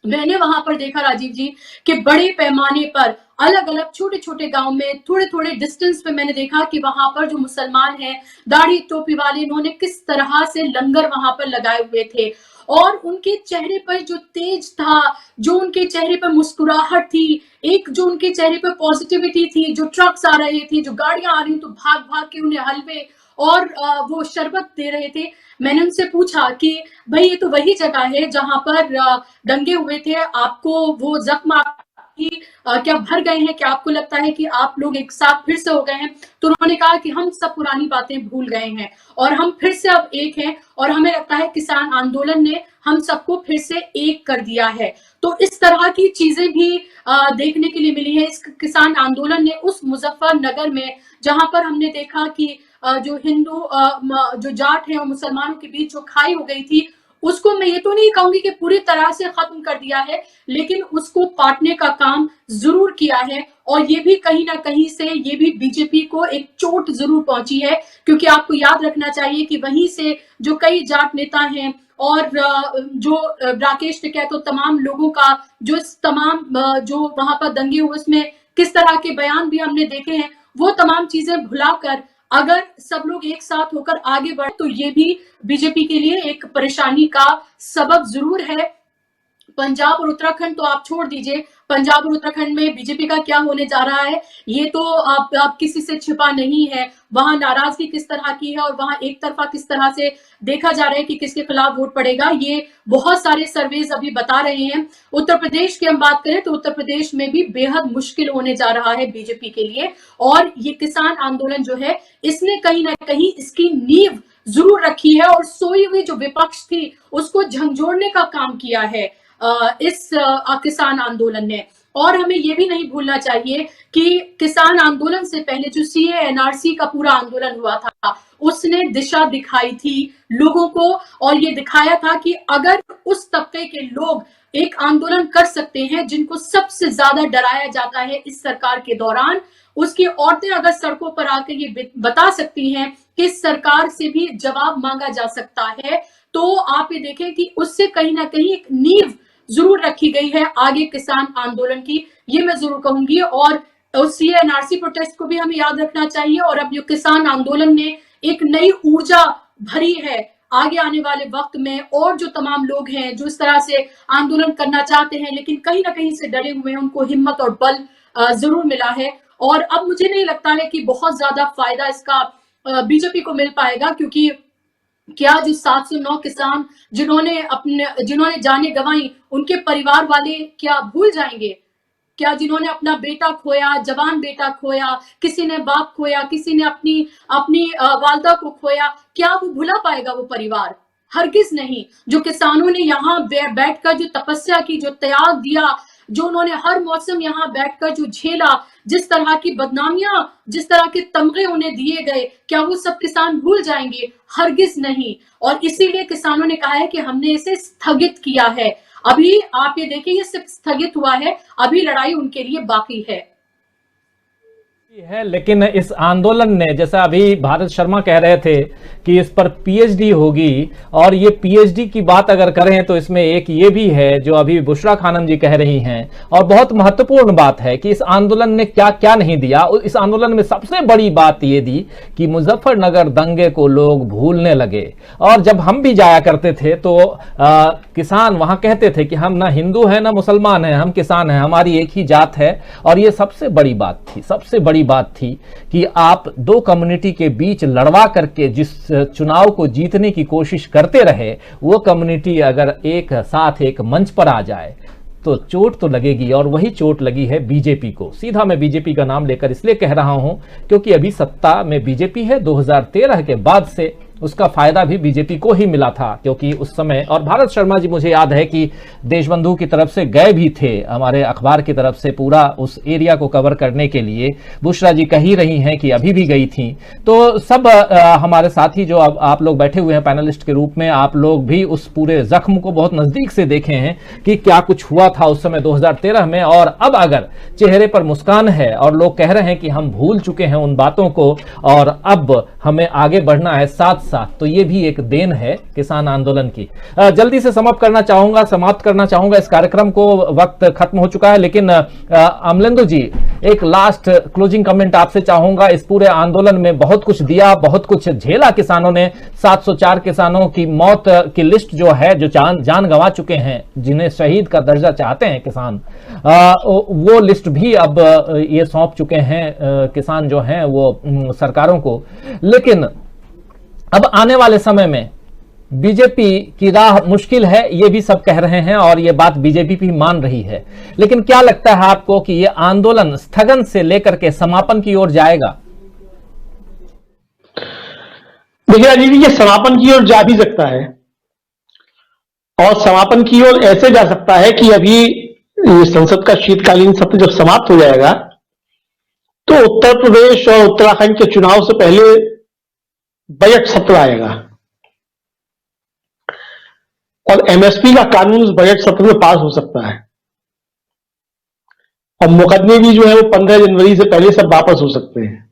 मैंने वहां पर देखा राजीव जी कि बड़े पैमाने पर अलग अलग छोटे छोटे गांव में थोड़े थोड़े डिस्टेंस पे मैंने देखा कि वहां पर जो मुसलमान हैं दाढ़ी टोपी वाले, इन्होंने किस तरह से लंगर वहां पर लगाए हुए थे और उनके चेहरे पर जो तेज था, जो उनके चेहरे पर मुस्कुराहट थी, एक जो उनके चेहरे पर पॉजिटिविटी थी, जो ट्रक्स आ रहे थे, जो गाड़ियां आ रही तो भाग भाग के उन्हें हलवे और वो शरबत दे रहे थे। मैंने उनसे पूछा कि भाई ये तो वही जगह है जहां पर दंगे हुए थे, आपको वो जख्म क्या भर गए हैं, क्या आपको लगता है कि आप लोग एक साथ फिर से हो गए हैं? तो उन्होंने कहा कि हम सब पुरानी बातें भूल गए हैं और हम फिर से अब एक हैं और हमें लगता है किसान आंदोलन ने हम सबको फिर से एक कर दिया है। तो इस तरह की चीजें भी देखने के लिए मिली है। इस किसान आंदोलन ने उस मुजफ्फरनगर में जहां पर हमने देखा कि जो हिंदू जो जाट है और मुसलमानों के बीच जो खाई हो गई थी, उसको मैं ये तो नहीं कहूंगी कि पूरी तरह से खत्म कर दिया है, लेकिन उसको पाटने का काम जरूर किया है। और ये भी कहीं ना कहीं से ये भी बीजेपी को एक चोट जरूर पहुंची है, क्योंकि आपको याद रखना चाहिए कि वहीं से जो कई जाट नेता हैं और जो राकेश टिकैत तो तमाम लोगों का जो तमाम जो वहां पर दंगे हुए उसमें किस तरह के बयान भी हमने देखे हैं, वो तमाम चीजें भुलाकर अगर सब लोग एक साथ होकर आगे बढ़े तो ये भी बीजेपी के लिए एक परेशानी का सबब जरूर है। पंजाब और उत्तराखंड तो आप छोड़ दीजिए, पंजाब और उत्तराखंड में बीजेपी का क्या होने जा रहा है ये तो आप किसी से छिपा नहीं है। वहां नाराजगी किस तरह की है और वहां एक तरफा किस तरह से देखा जा रहा है कि किसके खिलाफ वोट पड़ेगा, ये बहुत सारे सर्वेज अभी बता रहे हैं। उत्तर प्रदेश की हम बात करें तो उत्तर प्रदेश में भी बेहद मुश्किल होने जा रहा है बीजेपी के लिए, और ये किसान आंदोलन जो है इसने कहीं ना कहीं इसकी नींव जरूर रखी है और सोई हुई जो विपक्ष थी उसको झंझोड़ने का काम किया है इस किसान आंदोलन ने। और हमें यह भी नहीं भूलना चाहिए कि किसान आंदोलन से पहले जो सीए एनआरसी का पूरा आंदोलन हुआ था उसने दिशा दिखाई थी लोगों को, और ये दिखाया था कि अगर उस तबके के लोग एक आंदोलन कर सकते हैं जिनको सबसे ज्यादा डराया जाता है इस सरकार के दौरान, उसकी औरतें अगर सड़कों पर आकर ये बता सकती हैं कि सरकार से भी जवाब मांगा जा सकता है, तो आप ये देखें कि उससे कहीं ना कहीं एक नींव जरूर रखी गई है आगे किसान आंदोलन की, ये मैं जरूर कहूंगी। और सीए एनआरसी प्रोटेस्ट को भी हमें याद रखना चाहिए, और अब जो किसान आंदोलन ने एक नई ऊर्जा भरी है आगे आने वाले वक्त में, और जो तमाम लोग हैं जो इस तरह से आंदोलन करना चाहते हैं लेकिन कहीं ना कहीं से डरे हुए हैं, उनको हिम्मत और बल जरूर मिला है। और अब मुझे नहीं लगता है कि बहुत ज्यादा फायदा इसका बीजेपी को मिल पाएगा, क्योंकि क्या जो 709 किसान जिन्होंने जाने गंवाई उनके परिवार वाले क्या भूल जाएंगे? क्या जिन्होंने अपना बेटा खोया, जवान बेटा खोया, किसी ने बाप खोया, किसी ने अपनी वालदा को खोया, क्या वो भुला पाएगा वो परिवार? हरगिज नहीं। जो किसानों ने यहाँ बैठकर जो तपस्या की, जो त्याग दिया, जो उन्होंने हर मौसम यहाँ बैठकर जो झेला, जिस तरह की बदनामियां, जिस तरह के तमगे उन्हें दिए गए, क्या वो सब किसान भूल जाएंगे? हरगिज नहीं। और इसीलिए किसानों ने कहा है कि हमने इसे स्थगित किया है। अभी आप ये देखिए ये सिर्फ स्थगित हुआ है, अभी लड़ाई उनके लिए बाकी है। है। लेकिन इस आंदोलन ने, जैसा अभी भारत शर्मा कह रहे थे कि इस पर पीएचडी होगी, और ये पीएचडी की बात अगर करें तो इसमें एक ये भी है जो अभी बुशरा खानम जी कह रही हैं, और बहुत महत्वपूर्ण बात है कि इस आंदोलन ने क्या क्या नहीं दिया। इस आंदोलन में सबसे बड़ी बात ये दी कि मुजफ्फरनगर दंगे को लोग भूलने लगे। और जब हम भी जाया करते थे तो किसान वहां कहते थे कि हम ना हिंदू हैं ना मुसलमान हैं, हम किसान हैं, हमारी एक ही जात है। और ये सबसे बड़ी बात थी, सबसे बड़ी बात थी कि आप दो कम्युनिटी के बीच लड़वा करके जिस चुनाव को जीतने की कोशिश करते रहे, वो कम्युनिटी अगर एक साथ एक मंच पर आ जाए तो चोट तो लगेगी। और वही चोट लगी है बीजेपी को। सीधा मैं बीजेपी का नाम लेकर इसलिए कह रहा हूं क्योंकि अभी सत्ता में बीजेपी है। 2013 के बाद से उसका फायदा भी बीजेपी को ही मिला था, क्योंकि उस समय, और भारत शर्मा जी मुझे याद है कि देशबंधु की तरफ से गए भी थे, हमारे अखबार की तरफ से पूरा उस एरिया को कवर करने के लिए। बुशरा जी कह ही रही हैं कि अभी भी गई थी। तो सब हमारे साथी जो आप लोग बैठे हुए हैं पैनलिस्ट के रूप में, आप लोग भी उस पूरे जख्म को बहुत नजदीक से देखे हैं कि क्या कुछ हुआ था उस समय 2013 में। और अब अगर चेहरे पर मुस्कान है और लोग कह रहे हैं कि हम भूल चुके हैं उन बातों को और अब हमें आगे बढ़ना है साथ साथ, तो ये भी एक देन है किसान आंदोलन की। जल्दी से समाप्त करना चाहूंगा इस कार्यक्रम को, वक्त खत्म हो चुका है। लेकिन अमलेंदु जी, एक लास्ट क्लोजिंग कमेंट आपसे चाहूंगा। इस पूरे आंदोलन में बहुत कुछ दिया, बहुत कुछ झेला किसानों ने। 704 किसानों की मौत की लिस्ट जो है, जो जान गंवा चुके हैं, जिन्हें शहीद का दर्जा चाहते हैं किसान, वो लिस्ट भी अब ये सौंप चुके हैं किसान जो हैं वो सरकारों को। लेकिन अब आने वाले समय में बीजेपी की राह मुश्किल है, ये भी सब कह रहे हैं और ये बात बीजेपी भी मान रही है। लेकिन क्या लगता है आपको कि ये आंदोलन स्थगन से लेकर के समापन की ओर जाएगा? देखिए राजीव जी, ये समापन की ओर जा भी सकता है, और समापन की ओर ऐसे जा सकता है कि अभी संसद का शीतकालीन सत्र जब समाप्त हो जाएगा तो उत्तर प्रदेश और उत्तराखंड के चुनाव से पहले बजट सत्र आएगा, और एमएसपी का कानून उस बजट सत्र में पास हो सकता है, और मुकदमे भी जो है वो 15 जनवरी से पहले सब वापस हो सकते हैं।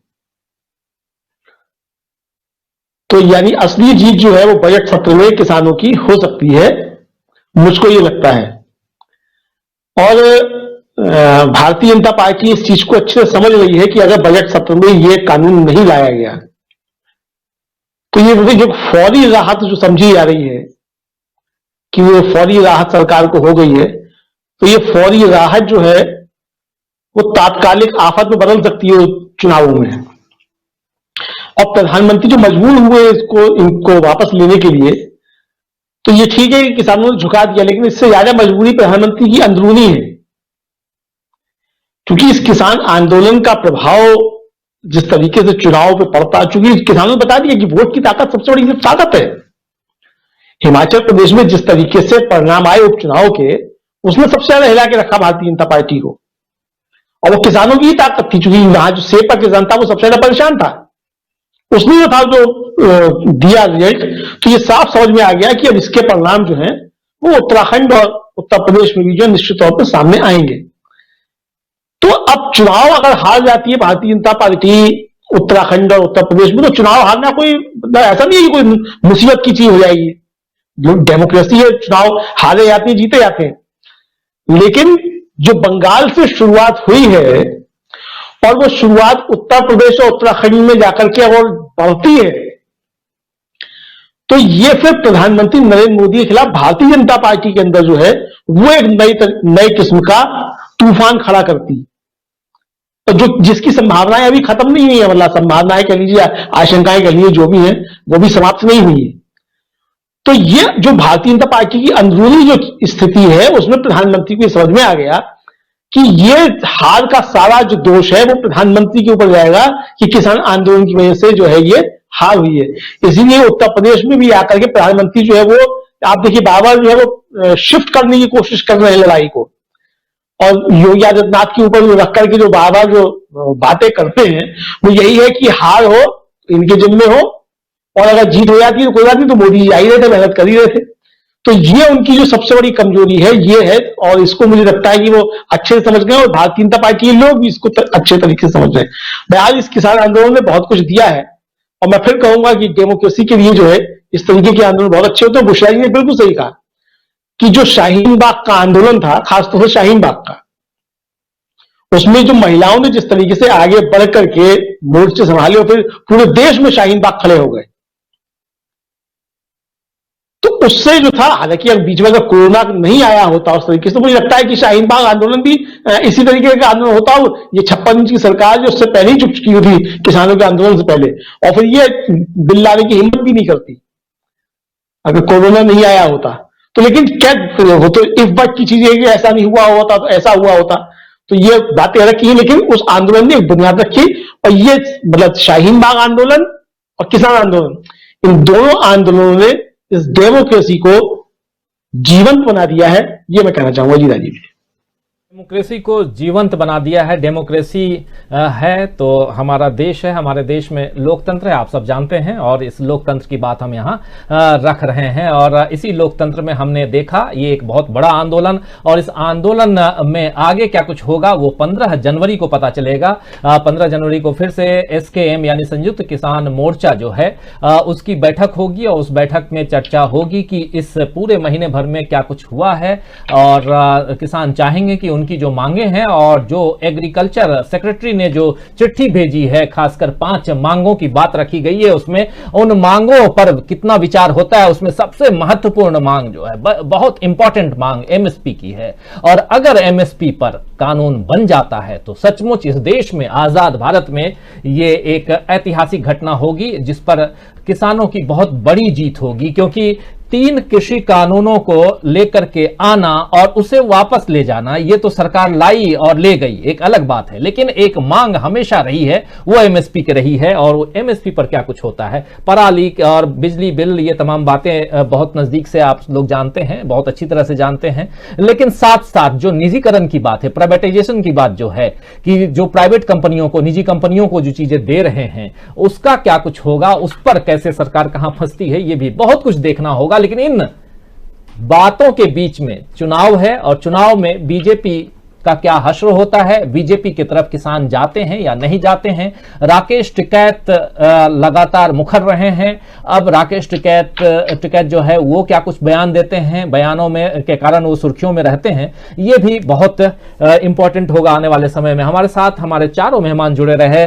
तो यानी असली जीत जो है वो बजट सत्र में किसानों की हो सकती है, मुझको ये लगता है। और भारतीय जनता पार्टी इस चीज को अच्छे से समझ रही है कि अगर बजट सत्र में ये कानून नहीं लाया गया तो ये जो फौरी राहत जो समझी जा रही है कि वो फौरी राहत सरकार को हो गई है, तो ये फौरी राहत जो है वो तात्कालिक आफत में बदल सकती है चुनावों में। और प्रधानमंत्री जो मजबूर हुए इनको वापस लेने के लिए, तो ये ठीक है कि किसानों ने झुका दिया, लेकिन इससे ज्यादा मजबूरी प्रधानमंत्री की अंदरूनी है, क्योंकि इस किसान आंदोलन का प्रभाव जिस तरीके से चुनाव पे पड़ता, चूंकि किसानों ने बता दिया कि वोट की ताकत सबसे बड़ी ताकत है। हिमाचल प्रदेश में जिस तरीके से परिणाम आए उपचुनाव के, उसने सबसे ज्यादा हिला के रखा भारतीय जनता पार्टी को, और वो किसानों की ही ताकत थी, क्योंकि वहां जो सेपा किसान था वो सबसे ज्यादा परेशान था, उसने जो था जो दिया रिजल्ट। तो ये साफ समझ में आ गया कि अब इसके परिणाम जो है वो उत्तराखंड और उत्तर प्रदेश में भी जो निश्चित तौर पर सामने आएंगे। तो अब चुनाव अगर हार जाती है भारतीय जनता पार्टी उत्तराखंड और उत्तर प्रदेश में, तो चुनाव हारना कोई ऐसा नहीं है कि कोई मुसीबत की चीज हो जाएगी। डेमोक्रेसी है, चुनाव हारे जाते हैं जीते जाते हैं। लेकिन जो बंगाल से शुरुआत हुई है और वो शुरुआत उत्तर प्रदेश और उत्तराखंड में जाकर के और बढ़ती है, तो ये फिर प्रधानमंत्री नरेंद्र मोदी के खिलाफ भारतीय जनता पार्टी के अंदर जो है वो एक नई किस्म का तूफान खड़ा करती है, तो जो जिसकी संभावनाएं अभी खत्म नहीं हुई है, मतलब संभावनाएं कह लीजिए, आशंकाएं कह लीजिए, जो भी है वो भी समाप्त नहीं हुई है। तो ये जो भारतीय जनता पार्टी की अंदरूनी जो स्थिति है, उसमें प्रधानमंत्री को समझ में आ गया कि ये हार का सारा जो दोष है वो प्रधानमंत्री के ऊपर जाएगा कि किसान आंदोलन की वजह से जो है ये हार हुई है। इसीलिए उत्तर प्रदेश में भी आकर के प्रधानमंत्री जो है वो, आप देखिए, बार बार जो है वो शिफ्ट करने की कोशिश कर रहे हैं लड़ाई को, और योगी आदित्यनाथ के ऊपर रख करके जो बार बार जो बातें करते हैं वो यही है कि हार हो इनके जिम्मे हो, और अगर जीत हो जाती है तो कोई बात नहीं, तो मोदी जी आ ही रहे थे, मेहनत कर ही रहे थे। तो ये उनकी जो सबसे बड़ी कमजोरी है ये है, और इसको मुझे लगता है कि वो अच्छे से समझ गए और भारतीय जनता पार्टी के लोग भी इसको अच्छे तरीके से समझ रहे हैं। बहरहाल इस किसान आंदोलन ने बहुत कुछ दिया है, और मैं फिर कहूंगा कि डेमोक्रेसी के लिए जो है इस तरीके के आंदोलन बहुत अच्छे होते हैं। बुशरा जी ने बिल्कुल सही कहा कि जो शाहीन बाग का आंदोलन था, खासतौर से शाहीन बाग का, उसमें जो महिलाओं ने जिस तरीके से आगे बढ़ करके मोर्चे संभाले और फिर पूरे देश में शाहीन बाग खड़े हो गए, तो उससे जो था, हालांकि अगर बीच में अगर कोरोना नहीं आया होता उस तरीके से, तो मुझे लगता है कि शाहीन बाग आंदोलन भी इसी तरीके का आंदोलन होता। ये 56 इंच की सरकार जो उससे पहले ही चुप चुकी थी किसानों के आंदोलन से पहले, और फिर ये बिल लाने की हिम्मत भी नहीं करती अगर कोरोना नहीं आया होता तो। लेकिन क्या वो तो इफ बट की चीज है कि ऐसा नहीं हुआ होता तो ऐसा हुआ होता, तो ये बातें अलग की, लेकिन उस आंदोलन ने एक बुनियाद रखी। और ये मतलब शाहीन बाग आंदोलन और किसान आंदोलन, इन दोनों आंदोलनों ने इस डेमोक्रेसी को जीवंत बना दिया है, ये मैं कहना चाहूंगा। जी राजीव, डेमोक्रेसी को जीवंत बना दिया है। डेमोक्रेसी है तो हमारा देश है, हमारे देश में लोकतंत्र है, आप सब जानते हैं, और इस लोकतंत्र की बात हम यहाँ रख रहे हैं। और इसी लोकतंत्र में हमने देखा ये एक बहुत बड़ा आंदोलन, और इस आंदोलन में आगे क्या कुछ होगा वो 15 जनवरी को पता चलेगा। 15 जनवरी को फिर से SKM यानी संयुक्त किसान मोर्चा जो है उसकी बैठक होगी, और उस बैठक में चर्चा होगी कि इस पूरे महीने भर में क्या कुछ हुआ है, और किसान चाहेंगे कि उनकी जो मांगे हैं, और जो एग्रीकल्चर सेक्रेटरी ने जो चिट्ठी भेजी है, खासकर 5 मांगों की बात रखी गई है, उसमें उन मांगों पर कितना विचार होता है। उसमें सबसे महत्वपूर्ण मांग जो है, बहुत इंपॉर्टेंट मांग MSP की है। और अगर MSP पर कानून बन जाता है तो सचमुच इस देश में, आजाद भारत में, ये एक ऐतिहासिक घटना होगी जिस पर किसानों की बहुत बड़ी जीत होगी। क्योंकि 3 कृषि कानूनों को लेकर के आना और उसे वापस ले जाना, ये तो सरकार लाई और ले गई, एक अलग बात है, लेकिन एक मांग हमेशा रही है, वो MSP की रही है। और वो MSP पर क्या कुछ होता है, पराली और बिजली बिल, ये तमाम बातें बहुत नजदीक से आप लोग जानते हैं, बहुत अच्छी तरह से जानते हैं। लेकिन साथ साथ जो निजीकरण की बात है, प्राइवेटाइजेशन की बात जो है, कि जो प्राइवेट कंपनियों को, निजी कंपनियों को जो चीजें दे रहे हैं, उसका क्या कुछ होगा, उस पर कैसे सरकार कहां फंसती है, ये भी बहुत कुछ देखना होगा। लेकिन इन बातों के बीच में चुनाव है, और चुनाव में बीजेपी का क्या हश्र होता है, बीजेपी की तरफ किसान जाते हैं या नहीं जाते हैं। राकेश टिकैत लगातार मुखर रहे हैं। अब राकेश टिकैत जो है वो क्या कुछ बयान देते हैं, बयानों में के कारण वो सुर्खियों में रहते हैं, ये भी बहुत इंपॉर्टेंट होगा आने वाले समय में। हमारे साथ हमारे चारों मेहमान जुड़े रहे।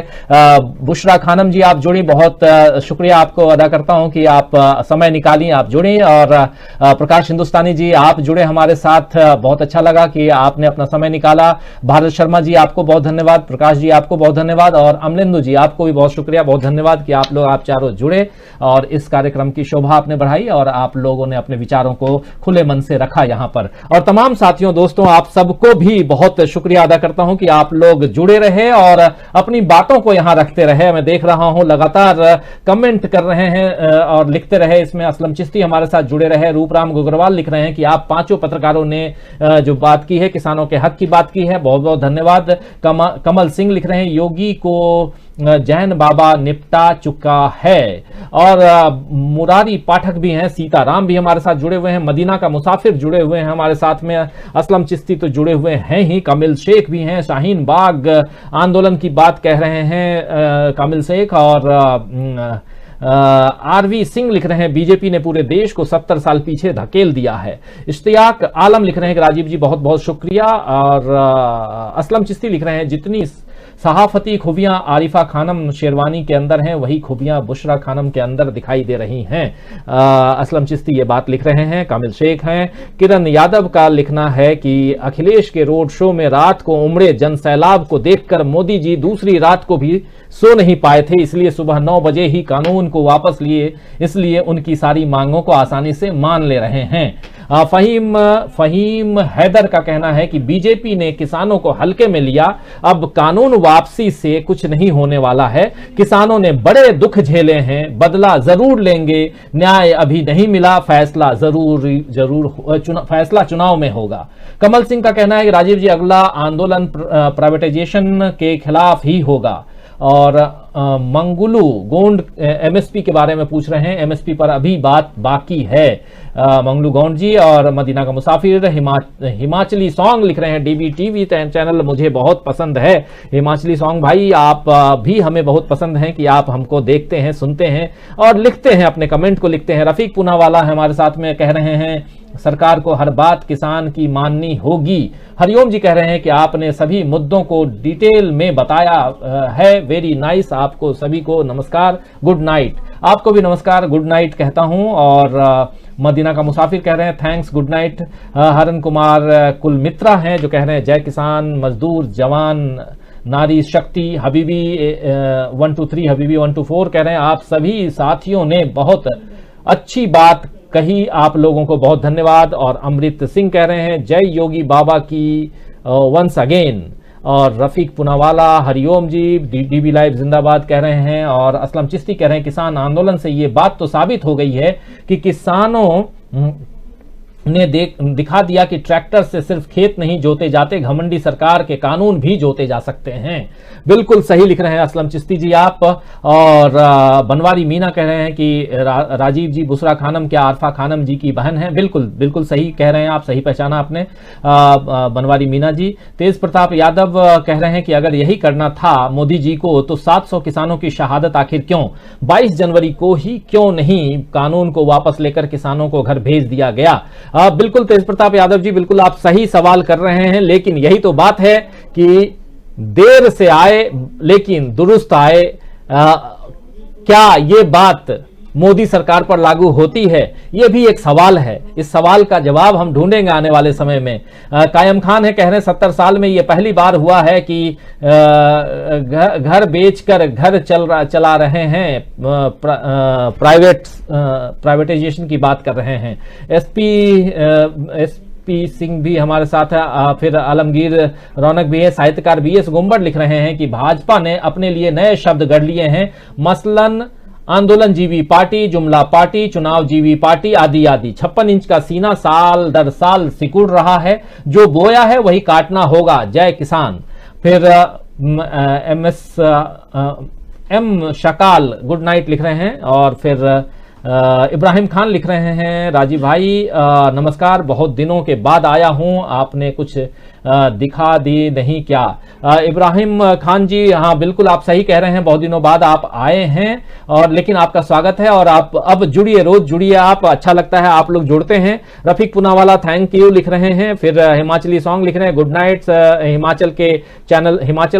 बुशरा खानम जी आप जुड़ी, बहुत शुक्रिया आपको अदा करता हूं कि आप समय निकाली, आप जुड़ी। और प्रकाश हिंदुस्तानी जी आप जुड़े हमारे साथ, बहुत अच्छा लगा कि आपने अपना समय निकाला। भारत शर्मा जी आपको बहुत धन्यवाद, प्रकाश जी आपको बहुत धन्यवाद, और अमलेंदु जी आपको भी बहुत शुक्रिया, बहुत धन्यवाद कि आप चारों जुड़े और इस कार्यक्रम की शोभा आपने बढ़ाई, और आप लोगों ने अपने विचारों को खुले मन से रखा यहां पर। और तमाम साथियों, दोस्तों, आप सबको भी बहुत शुक्रिया अदा करता हूं कि आप लोग जुड़े रहे और अपनी बातों को यहां रखते रहे। मैं देख रहा हूं लगातार कमेंट कर रहे हैं और लिखते रहे। इसमें असलम चिश्ती हमारे साथ जुड़े रहे, रूपराम गुगरवाल लिख रहे हैं कि आप 5 पत्रकारों ने जो बात की है, किसानों के हक की बात की है, बहुत बहुत धन्यवाद। कमल सिंह लिख रहे हैं, योगी को जैन बाबा निपटा चुका है। और मुरारी पाठक भी हैं, सीताराम भी हमारे साथ जुड़े हुए हैं, मदीना का मुसाफिर जुड़े हुए हैं हमारे साथ में, असलम चिश्ती तो जुड़े हुए हैं ही, कामिल शेख भी हैं, शाहीन बाग आंदोलन की बात कह रहे हैं कामिल शेख। और आरवी सिंह लिख रहे हैं, बीजेपी ने पूरे देश को 70 साल पीछे धकेल दिया है। इश्तियाक आलम लिख रहे हैं कि राजीव जी बहुत बहुत शुक्रिया। और असलम चिश्ती लिख रहे हैं, जितनी सहाफती खूबियां आरिफा खानम शेरवानी के अंदर हैं, वही खूबियां बुशरा खानम के अंदर दिखाई दे रही हैं। असलम चिश्ती ये बात लिख रहे हैं। कामिल शेख हैं। किरण यादव का लिखना है कि अखिलेश के रोड शो में रात को उमड़े जन सैलाब को देखकर मोदी जी दूसरी रात को भी सो नहीं पाए थे, इसलिए सुबह 9 बजे ही कानून को वापस लिए, इसलिए उनकी सारी मांगों को आसानी से मान ले रहे हैं। फहीम हैदर का कहना है कि बीजेपी ने किसानों को हल्के में लिया, अब कानून वापसी से कुछ नहीं होने वाला है, किसानों ने बड़े दुख झेले हैं, बदला जरूर लेंगे, न्याय अभी नहीं मिला, फैसला फैसला चुनाव में होगा। कमल सिंह का कहना है कि राजीव जी अगला आंदोलन प्राइवेटाइजेशन के खिलाफ ही होगा। और मंगलू गोंड एमएसपी के बारे में पूछ रहे हैं। एमएसपी पर अभी बात बाकी है मंगलू गोंड जी। और मदीना का मुसाफिर हिमाचली सॉन्ग लिख रहे हैं, डीबी टीवी चैनल मुझे बहुत पसंद है। हिमाचली सॉन्ग भाई आप भी हमें बहुत पसंद हैं कि आप हमको देखते हैं, सुनते हैं और लिखते हैं, अपने कमेंट को लिखते हैं। रफीक पूनावाला हमारे साथ में कह रहे हैं सरकार को हर बात किसान की माननी होगी। हरिओम जी कह रहे हैं कि आपने सभी मुद्दों को डिटेल में बताया है, वेरी नाइस। आपको सभी को नमस्कार, गुड नाइट। आपको भी नमस्कार, गुड नाइट कहता हूं। और मदीना का मुसाफिर कह रहे हैं थैंक्स, गुड नाइट। हरन कुमार कुल मित्रा हैं जो कह रहे हैं जय किसान मजदूर जवान नारी शक्ति। हबीबी 123 हबीबी 124 कह रहे हैं आप सभी साथियों ने बहुत अच्छी बात कही, आप लोगों को बहुत धन्यवाद। और अमृत सिंह कह रहे हैं जय योगी बाबा की वंस अगेन। और रफीक पुनावाला हरिओम जी, डीबी लाइव जिंदाबाद कह रहे हैं। और असलम चिश्ती कह रहे हैं किसान आंदोलन से ये बात तो साबित हो गई है कि किसानों ने दिखा दिया कि ट्रैक्टर से सिर्फ खेत नहीं जोते जाते, घमंडी सरकार के कानून भी जोते जा सकते हैं। बिल्कुल सही लिख रहे हैं असलम चिश्ती जी आप। और बनवारी मीना कह रहे हैं कि राजीव जी बुसरा खानम क्या आरफा खानम जी की बहन है। बिल्कुल बिल्कुल सही कह रहे हैं आप, सही पहचाना आपने बनवारी मीना जी। तेज प्रताप यादव कह रहे हैं कि अगर यही करना था मोदी जी को तो 700 किसानों की शहादत आखिर क्यों 22 जनवरी को ही क्यों नहीं कानून को वापस लेकर किसानों को घर भेज दिया गया। बिल्कुल तेज प्रताप यादव जी, बिल्कुल आप सही सवाल कर रहे हैं। लेकिन यही तो बात है कि देर से आए लेकिन दुरुस्त आए। क्या ये बात मोदी सरकार पर लागू होती है? ये भी एक सवाल है। इस सवाल का जवाब हम ढूंढेंगे आने वाले समय में। कायम खान है कह रहे हैं 70 साल में ये पहली बार हुआ है कि घर बेचकर घर चला रहे हैं, प्राइवेटाइजेशन की बात कर रहे हैं। एसपी सिंह भी हमारे साथ है। फिर आलमगीर रौनक भी है। साहित्यकार बीएस गुम्बड़ लिख रहे हैं कि भाजपा ने अपने लिए नए शब्द गढ़ लिए हैं, मसलन आंदोलन जीवी पार्टी, जुमला पार्टी, चुनाव जीवी पार्टी आदि आदि। 56 इंच का सीना साल दर साल सिकुड़ रहा है, जो बोया है वही काटना होगा, जय किसान। फिर एम शकाल गुड नाइट लिख रहे हैं। और फिर इब्राहिम खान लिख रहे हैं राजीव भाई नमस्कार, बहुत दिनों के बाद आया हूं, आपने कुछ दिखा दी नहीं क्या। इब्राहिम खान जी हाँ बिल्कुल आप सही कह रहे हैं, बहुत दिनों बाद आप आए हैं और लेकिन आपका स्वागत है। और आप अब जुड़िए, रोज जुड़िए आप, अच्छा लगता है आप लोग जुड़ते हैं। रफीक पुनावाला थैंक यू लिख रहे हैं। फिर हिमाचली सॉन्ग लिख रहे हैं गुड नाइट, हिमाचल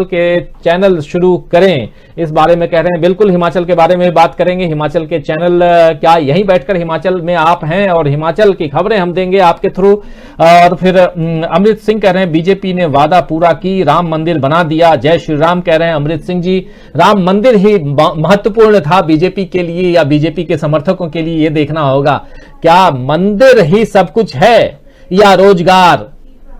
के चैनल शुरू करें, इस बारे में कह रहे हैं। बिल्कुल हिमाचल के बारे में बात करेंगे। हिमाचल के चैनल क्या यहीं बैठकर हिमाचल में आप हैं और हिमाचल की खबरें हम देंगे आपके थ्रू। और फिर अमृत सिंह कह रहे हैं बीजेपी ने वादा पूरा की, राम मंदिर बना दिया, जय श्री राम कह रहे हैं अमृत सिंह जी। राम मंदिर ही महत्वपूर्ण था बीजेपी के लिए या बीजेपी के समर्थकों के लिए, ये देखना होगा क्या मंदिर ही सब कुछ है या रोजगार,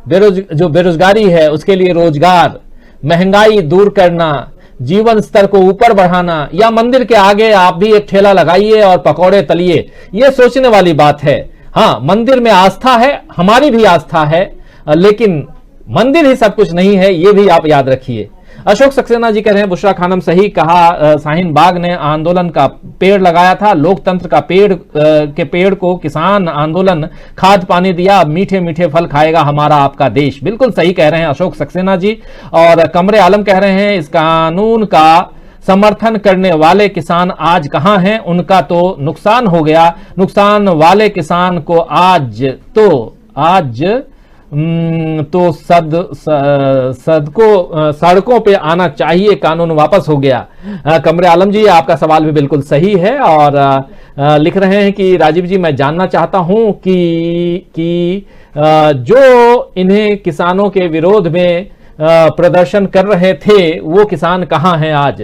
जो बेरोजगारी है उसके लिए रोजगार, महंगाई दूर करना, जीवन स्तर को ऊपर बढ़ाना, या मंदिर के आगे आप भी एक ठेला लगाइए और पकौड़े तलिए। ये सोचने वाली बात है। हाँ मंदिर में आस्था है, हमारी भी आस्था है, लेकिन मंदिर ही सब कुछ नहीं है, ये भी आप याद रखिए। अशोक सक्सेना जी कह रहे हैं बुशरा खानम सही कहा, शाहीन बाग ने आंदोलन का पेड़ लगाया था, लोकतंत्र का पेड़ को किसान आंदोलन खाद पानी दिया, अब मीठे मीठे फल खाएगा हमारा आपका देश। बिल्कुल सही कह रहे हैं अशोक सक्सेना जी। और कमरे आलम कह रहे हैं इस कानून का समर्थन करने वाले किसान आज कहां हैं, उनका तो नुकसान हो गया। नुकसान वाले किसान को आज सड़कों पे आना चाहिए, कानून वापस हो गया। कमरे आलम जी आपका सवाल भी बिल्कुल सही है। और लिख रहे हैं कि राजीव जी मैं जानना चाहता हूं कि जो इन्हें किसानों के विरोध में प्रदर्शन कर रहे थे वो किसान कहां हैं आज,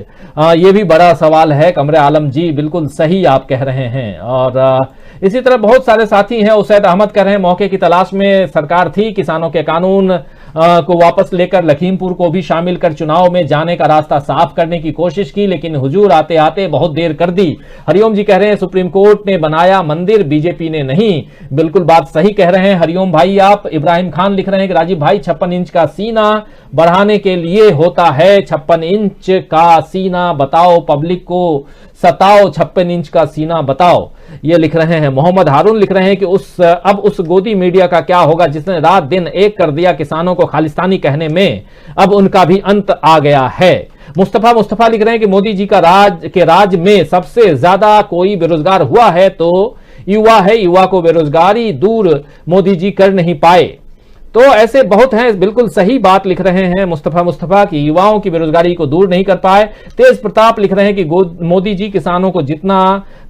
ये भी बड़ा सवाल है। कमरे आलम जी बिल्कुल सही आप कह रहे हैं। और इसी तरह बहुत सारे साथी हैं। उसैद अहमद कह रहे हैं मौके की तलाश में सरकार थी, किसानों के कानून को वापस लेकर लखीमपुर को भी शामिल कर चुनाव में जाने का रास्ता साफ करने की कोशिश की, लेकिन हुजूर आते आते बहुत देर कर दी। हरिओम जी कह रहे हैं सुप्रीम कोर्ट ने बनाया मंदिर, बीजेपी ने नहीं। बिल्कुल बात सही कह रहे हैं हरिओम भाई आप। इब्राहिम खान लिख रहे हैं कि राजीव भाई 56 इंच का सीना बढ़ाने के लिए होता है, 56 इंच का सीना बताओ, पब्लिक को सताओ, 56 इंच का सीना बताओ, ये लिख रहे हैं। मोहम्मद हारून लिख रहे हैं कि अब उस गोदी मीडिया का क्या होगा जिसने रात दिन एक कर दिया किसानों को खालिस्तानी कहने में, अब उनका भी अंत आ गया है। मुस्तफा लिख रहे हैं कि मोदी जी का राज में सबसे ज्यादा कोई बेरोजगार हुआ है तो युवा है, युवा को बेरोजगारी दूर मोदी जी कर नहीं पाए। तो ऐसे बहुत हैं, बिल्कुल सही बात लिख रहे हैं मुस्तफा की युवाओं की बेरोजगारी को दूर नहीं कर पाए। तेज प्रताप लिख रहे हैं कि मोदी जी किसानों को जितना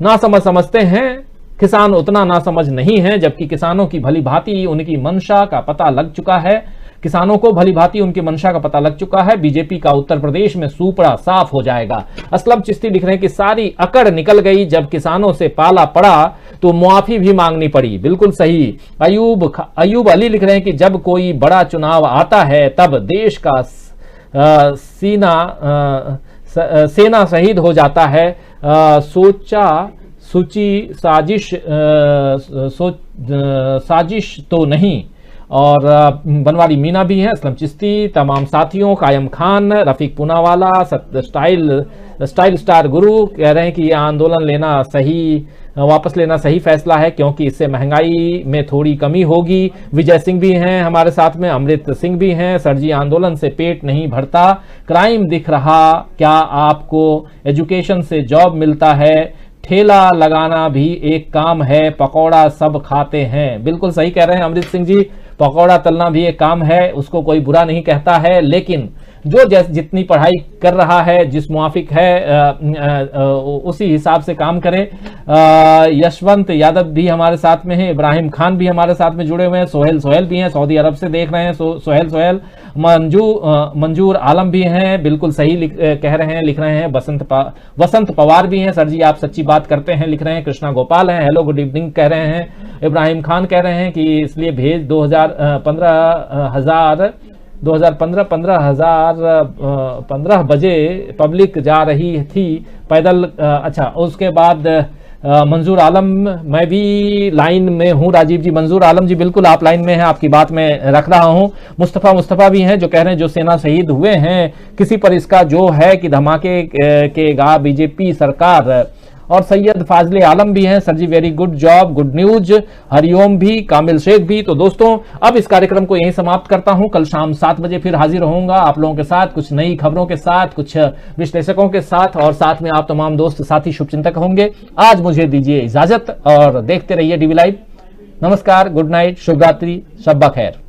नासमझ समझते हैं किसान उतना नासमझ नहीं है, जबकि किसानों की भली भांति उनकी मंशा का पता लग चुका है, किसानों को भली भांति उनकी मंशा का पता लग चुका है। बीजेपी का उत्तर प्रदेश में सूपड़ा साफ हो जाएगा। असलम चिश्ती लिख रहे हैं कि सारी अकड़ निकल गई, जब किसानों से पाला पड़ा तो मुआफी भी मांगनी पड़ी। बिल्कुल सही। अयूब अली लिख रहे हैं कि जब कोई बड़ा चुनाव आता है तब देश का सेना शहीद हो जाता है। साजिश तो नहीं। और बनवारी मीना भी है, असलम चिश्ती, तमाम साथियों, कायम खान, रफीक पूनावाला, स्टाइल स्टार गुरु कह रहे हैं कि यह आंदोलन वापस लेना सही फैसला है क्योंकि इससे महंगाई में थोड़ी कमी होगी। विजय सिंह भी हैं हमारे साथ में, अमृत सिंह भी हैं। सर जी आंदोलन से पेट नहीं भरता, क्राइम दिख रहा, क्या आपको एजुकेशन से जॉब मिलता है, ठेला लगाना भी एक काम है, पकौड़ा सब खाते हैं। बिल्कुल सही कह रहे हैं अमृत सिंह जी, पकौड़ा तलना भी एक काम है, उसको कोई बुरा नहीं कहता है, लेकिन जो जितनी पढ़ाई कर रहा है, जिस मुआफिक है उसी हिसाब से काम करे। यशवंत यादव भी हमारे साथ में है, इब्राहिम खान भी हमारे साथ में जुड़े हुए हैं, सोहेल भी हैं, सऊदी अरब से देख रहे हैं सोहेल, मंजूर आलम भी हैं, बिल्कुल सही कह रहे हैं, लिख रहे हैं। वसंत पवार भी हैं, सर जी आप सच्ची बात करते हैं, लिख रहे हैं। कृष्णा गोपाल हैं, हेलो गुड इवनिंग कह रहे हैं। इब्राहिम खान कह रहे हैं कि इसलिए भेज 15 बजे पब्लिक जा रही थी पैदल। अच्छा, उसके बाद मंजूर आलम, मैं भी लाइन में हूं राजीव जी। मंजूर आलम जी बिल्कुल आप लाइन में हैं, आपकी बात मैं रख रहा हूं। मुस्तफा भी हैं जो कह रहे हैं जो सेना शहीद हुए हैं किसी पर इसका जो है कि धमाके के गा बीजेपी सरकार। और सैयद फाजले आलम भी हैं, sir ji very good job, good news. Hariom भी, कामिल शेख भी। तो दोस्तों अब इस कार्यक्रम को यहीं समाप्त करता हूं। कल शाम 7 बजे फिर हाजिर होऊंगा आप लोगों के साथ, कुछ नई खबरों के साथ, कुछ विश्लेषकों के साथ, और साथ में आप तमाम दोस्त साथी शुभचिंतक होंगे। आज मुझे दीजिए इजाजत और देखते रहिए डीवी लाइव। नमस्कार, गुड नाइट, शुभ रात्रि, शब्बा खैर।